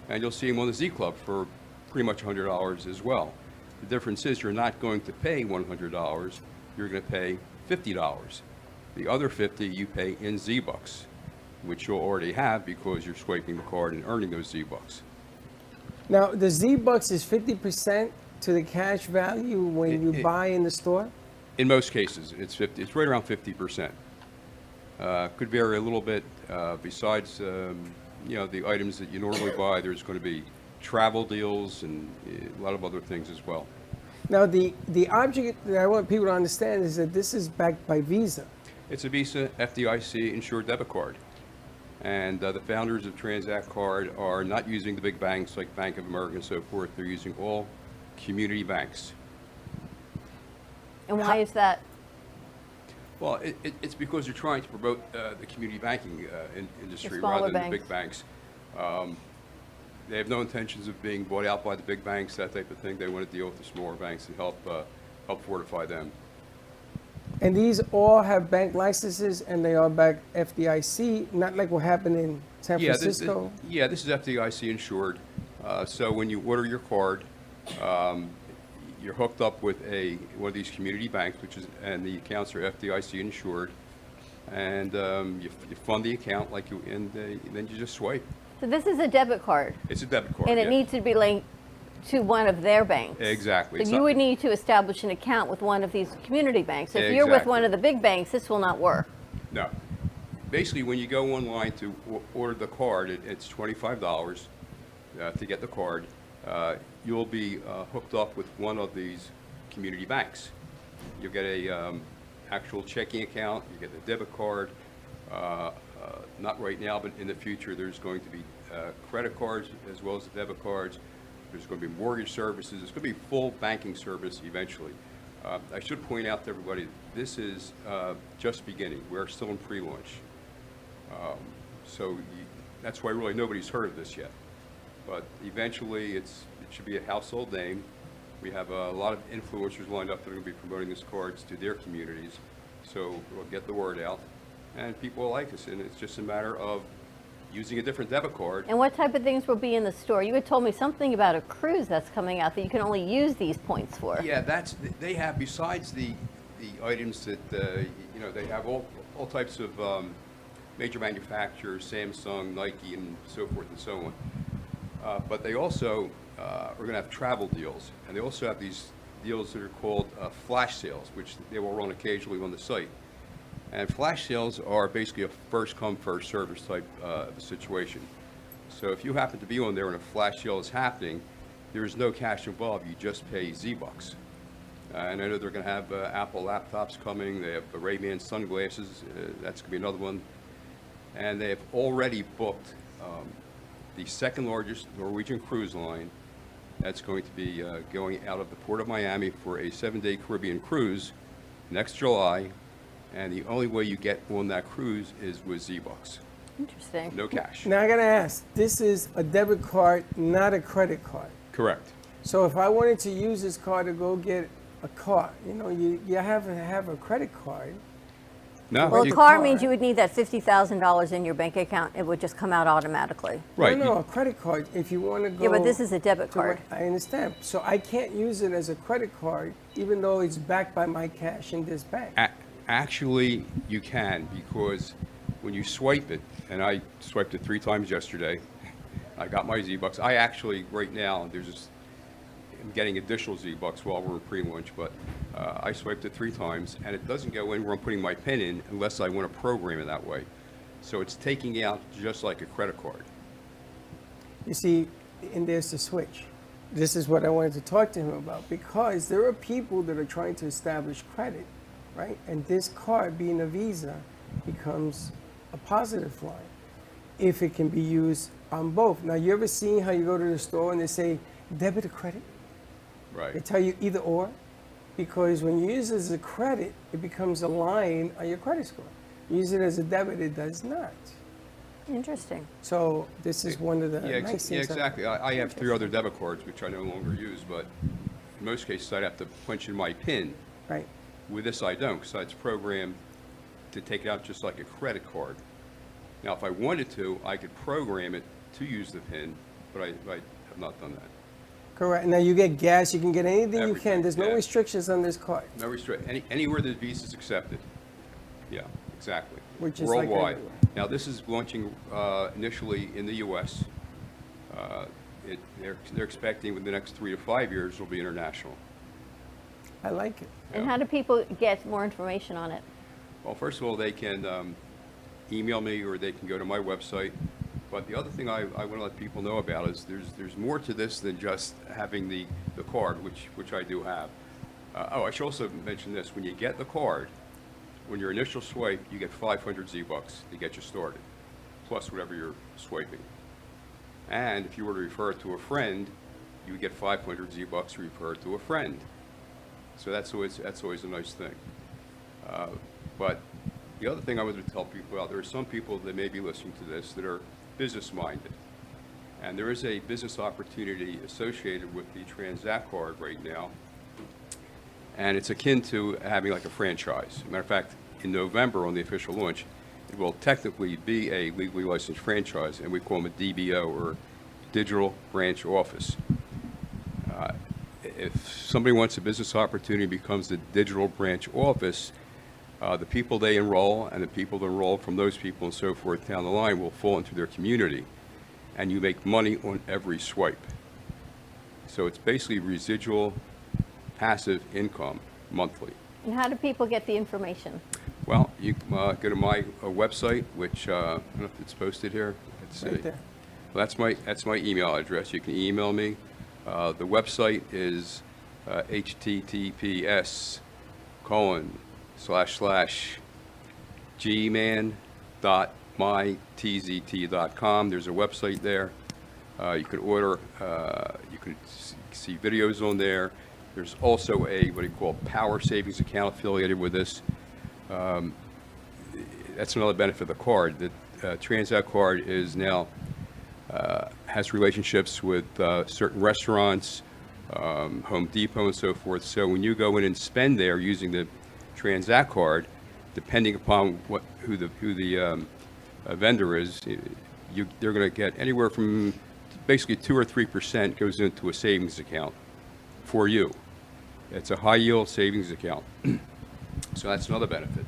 and you'll see them on the Z Club for pretty much $100 as well. The difference is you're not going to pay $100, you're going to pay $50. The other $50 you pay in Z-Bucks, which you'll already have because you're swiping the card and earning those Z-Bucks. Now, the Z-Bucks is 50% to the cash value when you buy in the store? In most cases, it's 50. It's right around 50%. Could vary a little bit. Besides, the items that you normally buy, there's going to be travel deals and a lot of other things as well. Now, the object that I want people to understand is that this is backed by Visa. It's a Visa FDIC insured debit card. And the founders of Transact Card are not using the big banks like Bank of America and so forth. They're using all community banks. And why is that? Well, it's because they're trying to promote the community banking industry The smaller rather than the banks. big banks. They have no intentions of being bought out by the big banks, that type of thing. They want to deal with the smaller banks and help fortify them. And these all have bank licenses and they are back FDIC, not like what happened in San Francisco. This is FDIC insured. So when you order your card, you're hooked up with one of these community banks, and the accounts are FDIC insured, and you fund the account and then you just swipe. So this is a debit card. It's a debit card. And it yeah. needs to be linked to one of their banks. Exactly. So It's you not- would need to establish an account with one of these community banks. If you're with Exactly. one of the big banks, this will not work. No. Basically, when you go online to order the card, it's $25 to get the card. You'll be hooked up with one of these community banks. You'll get a actual checking account. You get the debit card. Not right now, but in the future, there's going to be credit cards as well as the debit cards. There's going to be mortgage services. There's going to be full banking service eventually. I should point out to everybody, this is just beginning. We're still in pre-launch. That's why really nobody's heard of this yet. But eventually it should be a household name. We have a lot of influencers lined up that are going to be promoting these cards to their communities. So we'll get the word out and people will like us. And it's just a matter of using a different debit card. And what type of things will be in the store? You had told me something about a cruise that's coming out that you can only use these points for. Yeah, they have, besides the items that, they have all types of major manufacturers, Samsung, Nike, and so forth and so on. But they also are going to have travel deals. And they also have these deals that are called flash sales, which they will run occasionally on the site. And flash sales are basically a first-come, first-service type of a situation. So if you happen to be on there and a flash sale is happening, there is no cash involved. You just pay Z-Bucks. And I know they're going to have Apple laptops coming. They have the Ray-Ban sunglasses. That's going to be another one. And they have already booked the second largest Norwegian cruise line. That's going to be going out of the Port of Miami for a 7-day Caribbean cruise next July. And the only way you get on that cruise is with Z-Bucks. Interesting. No cash. Now I gotta ask, this is a debit card, not a credit card. Correct. So if I wanted to use this card to go get a car, you have to have a credit card. No, Well, a car means you would need that $50,000 in your bank account. It would just come out automatically. Right. No, a credit card. If you want to go. Yeah, but this is a debit card. I understand. So I can't use it as a credit card, even though it's backed by my cash in this bank. Actually, you can, because when you swipe it, and I swiped it 3 times yesterday, I got my Z-Bucks. I actually, right now, I'm getting additional Z-Bucks while we're in pre-launch, but I swiped it 3 times, and it doesn't go in where I'm putting my PIN in unless I want to program it that way. So it's taking out just like a credit card. You see, and there's the switch. This is what I wanted to talk to him about, because there are people that are trying to establish credit, right? And this card, being a Visa, becomes a positive line if it can be used on both. Now, you ever seen how you go to the store and they say debit or credit? Right. They tell you either or, because when you use it as a credit, it becomes a line on your credit score. Use it as a debit, it does not. Interesting. So this is one of the Yeah, nice things. exactly. I have 3 other debit cards, which I no longer use, but in most cases, I'd have to punch in my PIN. Right. With this, I don't, because it's programmed to take it out just like a credit card. Now, if I wanted to, I could program it to use the PIN, but I have not done that. Correct. Now you get gas, you can get anything you can. There's no yeah. restrictions on this card. No anywhere that Visa is accepted. Yeah, exactly. Which is like worldwide. everywhere. Now, this is launching initially in the U.S. They're expecting within the next 3 to 5 years will be international. I like it. And how do people get more information on it? Well, first of all, they can email me or they can go to my website. But the other thing I want to let people know about is there's more to this than just having the card, which I do have. I should also mention this. When you get the card, On your initial swipe, you get 500 Z-Bucks to get you started, plus whatever you're swiping. And if you were to refer it to a friend, you would get 500 Z-Bucks to refer it to a friend. So that's always a nice thing. But the other thing I wanted to tell people about, there are some people that may be listening to this that are business-minded. And there is a business opportunity associated with the Transact card right now. And it's akin to having like a franchise. Matter of fact, in November on the official launch, it will technically be a legally licensed franchise, and we call them a DBO, or Digital Branch Office. If somebody wants a business opportunity and becomes the Digital Branch Office, the people they enroll and the people that enroll from those people and so forth down the line will fall into their community, and you make money on every swipe. So it's basically residual passive income monthly. And how do people get the information? Well, you go to my website, which I don't know if it's posted here. Let's see. Right there. Well, that's my email address. You can email me. The website is https://gman.mytzt.com. There's a website there. You can order. You can see videos on there. There's also what do you call power savings account affiliated with this. That's another benefit of the card. The Transact card is now has relationships with certain restaurants, Home Depot, and so forth. So when you go in and spend there using the Transact card, depending upon who the vendor is, they're going to get anywhere from basically 2 or 3% goes into a savings account for you. It's a high yield savings account. So that's another benefit.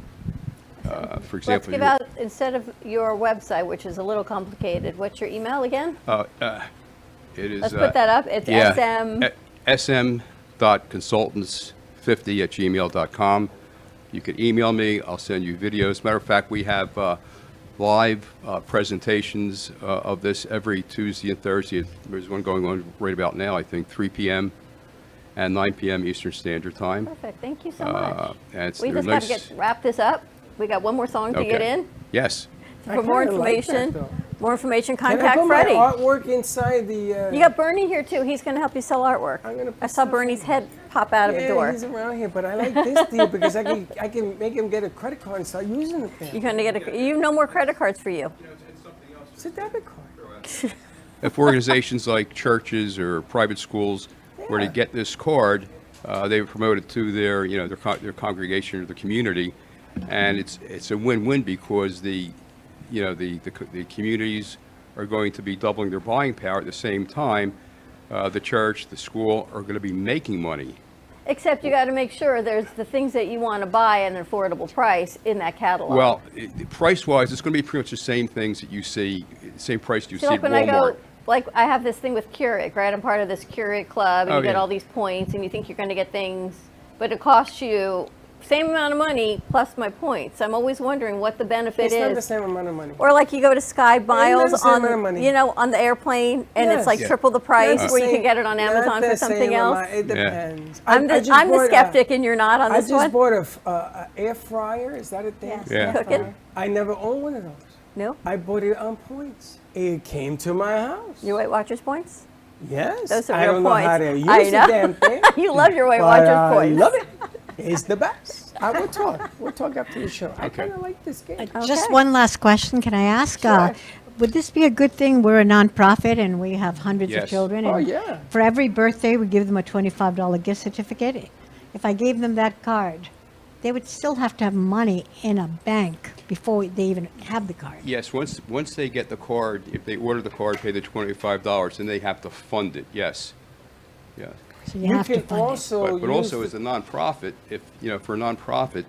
For Let's example, give out, instead of your website, which is a little complicated, what's your email again? it is. Let's put that up. It's sm.consultants50@gmail.com. You can email me. I'll send you videos. Matter of fact, we have live presentations of this every Tuesday and Thursday. There's one going on right about now, I think, 3 p.m. and 9 p.m. Eastern Standard Time. Perfect. Thank you so much. And We just got to wrap this up. We got one more song to get in. Yes. For more information, contact Can I put Freddie. my artwork inside the? You got Bernie here too. He's going to help you sell artwork. I saw Bernie's head pop out of a door. He's around here, but I like this deal because I can make him get a credit card and start using it there. You're going to get no more credit cards for you. It's a debit card. If organizations like churches or private schools were to get this card, they would promote it to their congregation or the community, and it's a win-win because the communities are going to be doubling their buying power at the same time. The church, the school are going to be making money. Except you got to make sure there's the things that you want to buy at an affordable price in that catalog. Well, price-wise, it's going to be pretty much the same things that you see, same price you see at when I Walmart. go, like I have this thing with Keurig, right? I'm part of this Keurig club, and you get all these points, and you think you're going to get things, but it costs you same amount of money plus my points. I'm always wondering what the benefit is. It's not the same amount of money. Or like you go to Sky Miles on the airplane, and it's like triple the price, where you can get it on Amazon for something else. It depends. I'm the skeptic, and you're not on this one. I just bought a air fryer. Is that a thing? Yes. Yeah. Cooking? I never owned one of those. No. I bought it on points. It came to my house. Your Weight Watchers points? Yes. Those are I real don't points. know how to use I the know. damn thing. You love your Weight Watchers points. I love it. It's the best. I will talk. We'll talk after the show. I kind of like this game. Just one last question, can I ask? Sure. Would this be a good thing? We're a nonprofit and we have hundreds Yes. of children. Oh, And yeah. for every birthday, we give them a $25 gift certificate. If I gave them that card, they would still have to have money in a bank before they even have the card. Yes, once they get the card, if they order the card, pay the $25, then they have to fund it. Yes. Yeah. So you have to can fund also But also as a nonprofit, for a nonprofit,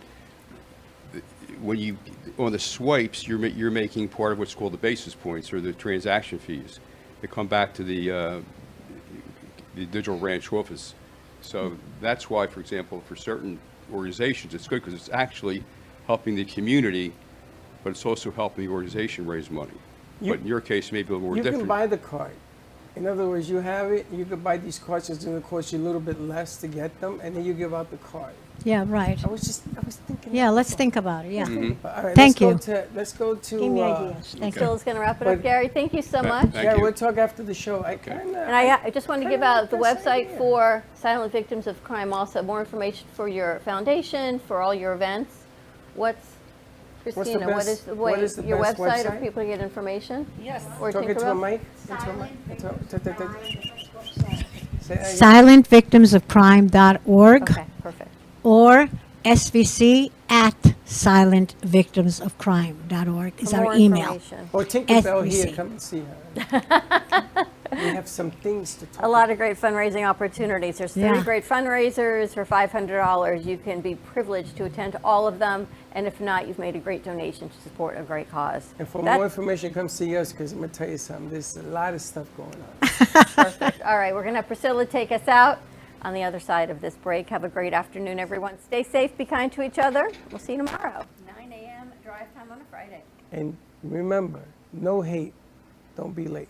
when you on the swipes, you're making part of what's called the basis points or the transaction fees. They come back to the Digital Branch Office. So that's why, for example, for certain organizations, it's good because it's actually helping the community, but it's also helping the organization raise money. But in your case, maybe a little more You different. can buy the card. In other words, you have it, you could buy these cards, it's going to cost you a little bit less to get them, and then you give out the card. Yeah, right. I was thinking thinking. let's think about it. Yeah. All right, Thank you. Let's go to. Give me ideas. Thank you. Phil's going to wrap it up. But- Gary, thank you so much. Yeah, we'll talk after the show. And I just want to give out the website for Silent Victims of Crime also. More information for your foundation, for all your events. Christina, what is the way, what is the your best website, or website? people get information? Yes. Or Talk into a Tinkerbell? mic. Into a mic. Say that again. SilentVictimsOfCrime.org. Okay, perfect. Or SVC@SilentVictimsOfCrime.org is For our more email. information. Or Tinkerbell SVC. here, come and see her. We have some things to talk A lot of great fundraising opportunities. There's 30 Yeah. great fundraisers for $500. You can be privileged to attend all of them, and if not, you've made a great donation to support a great cause. And for That- more information, come see us because I'm going to tell you something. There's a lot of stuff going on. Perfect. All right, we're going to have Priscilla take us out on the other side of this break. Have a great afternoon, everyone. Stay safe, be kind to each other. We'll see you tomorrow. 9 a.m. drive time on a Friday. And remember, no hate. Don't be late.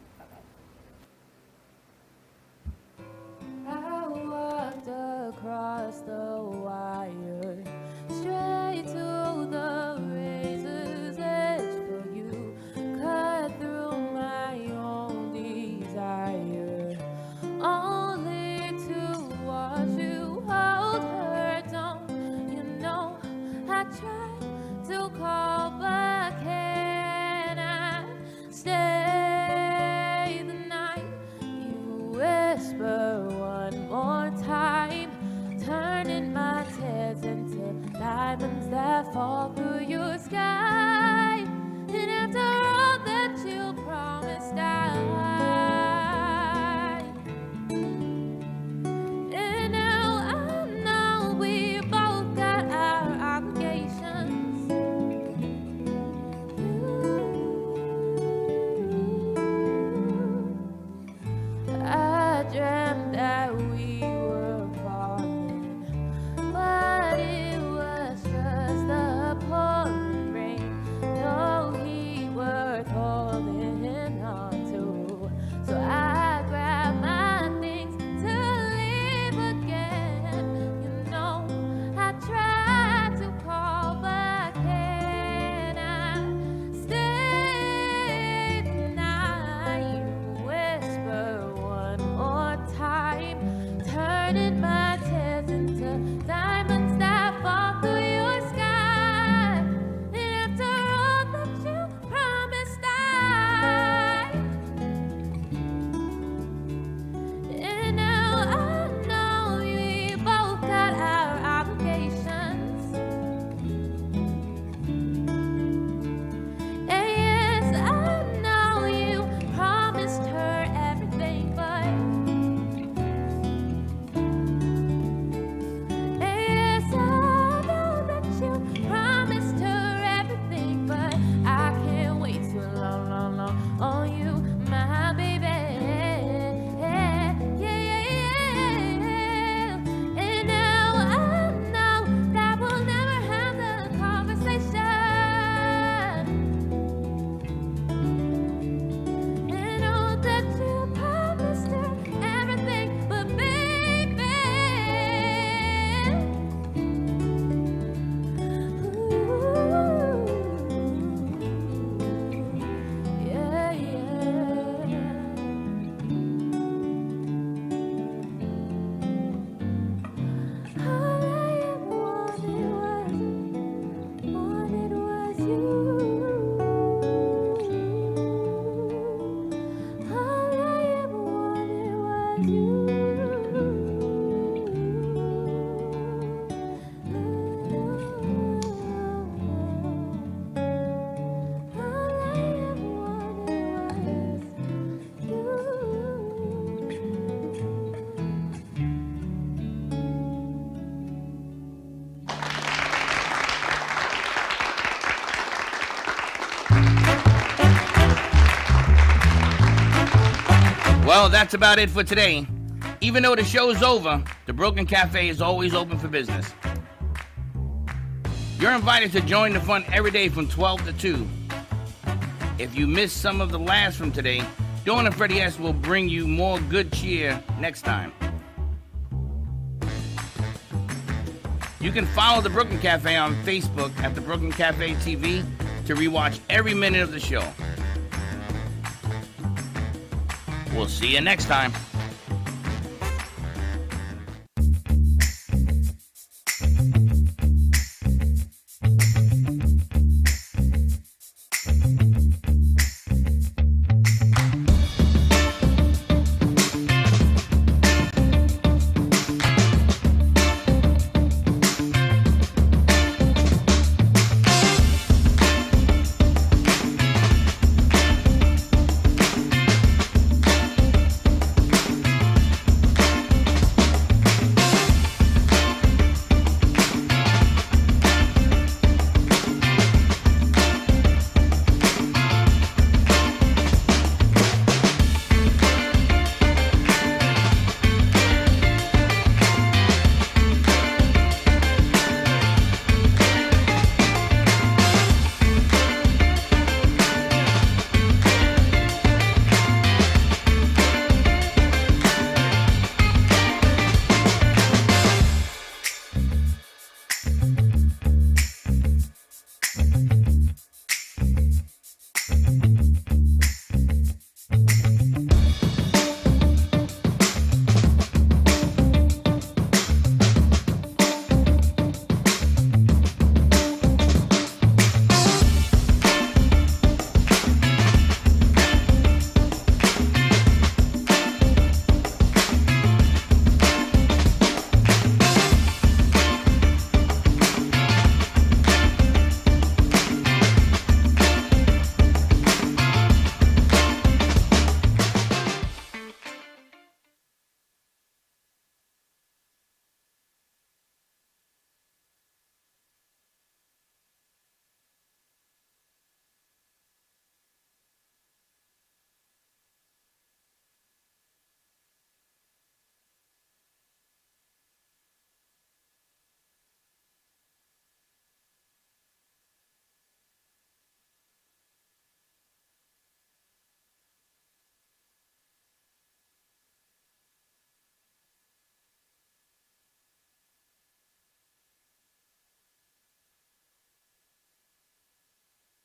I walked across the wire, straight to the razor's edge for you, cut through my own desire, only to watch you hold her. Don't you know I tried to call, but can I stay the night? You whisper one more time, turning my tears into diamonds that fall through your sky. And after all that you promised, and now I know we both got our obligations. I dreamt that we were falling, but it was just the pouring rain. No heat worth holding on to, so I grabbed my things to leave again. You know, I tried to call, but can I stay the night? You whisper one more time, turning my tears into diamonds that fall through your sky. And after all that you promised, and now I know we both got our obligations. And yes, I know you promised her everything, but yes, I know that you promised her everything, but I can't wait too long, long, long on you, my baby. And now I know that we'll never have the conversation. And oh, that you promised her everything, but baby, yeah, all I ever wanted was you. All I ever wanted was you. All I ever wanted was Well, that's about it for today. Even though the show's over, the Broken Cafe is always open for business. You're invited to join the fun every day from 12 to 2. If you missed some of the laughs from today, Dawn and Freddie S. will bring you more good cheer next time. You can follow the Brooklyn Cafe on Facebook at the Brooklyn Cafe TV to rewatch every minute of the show. We'll see you next time.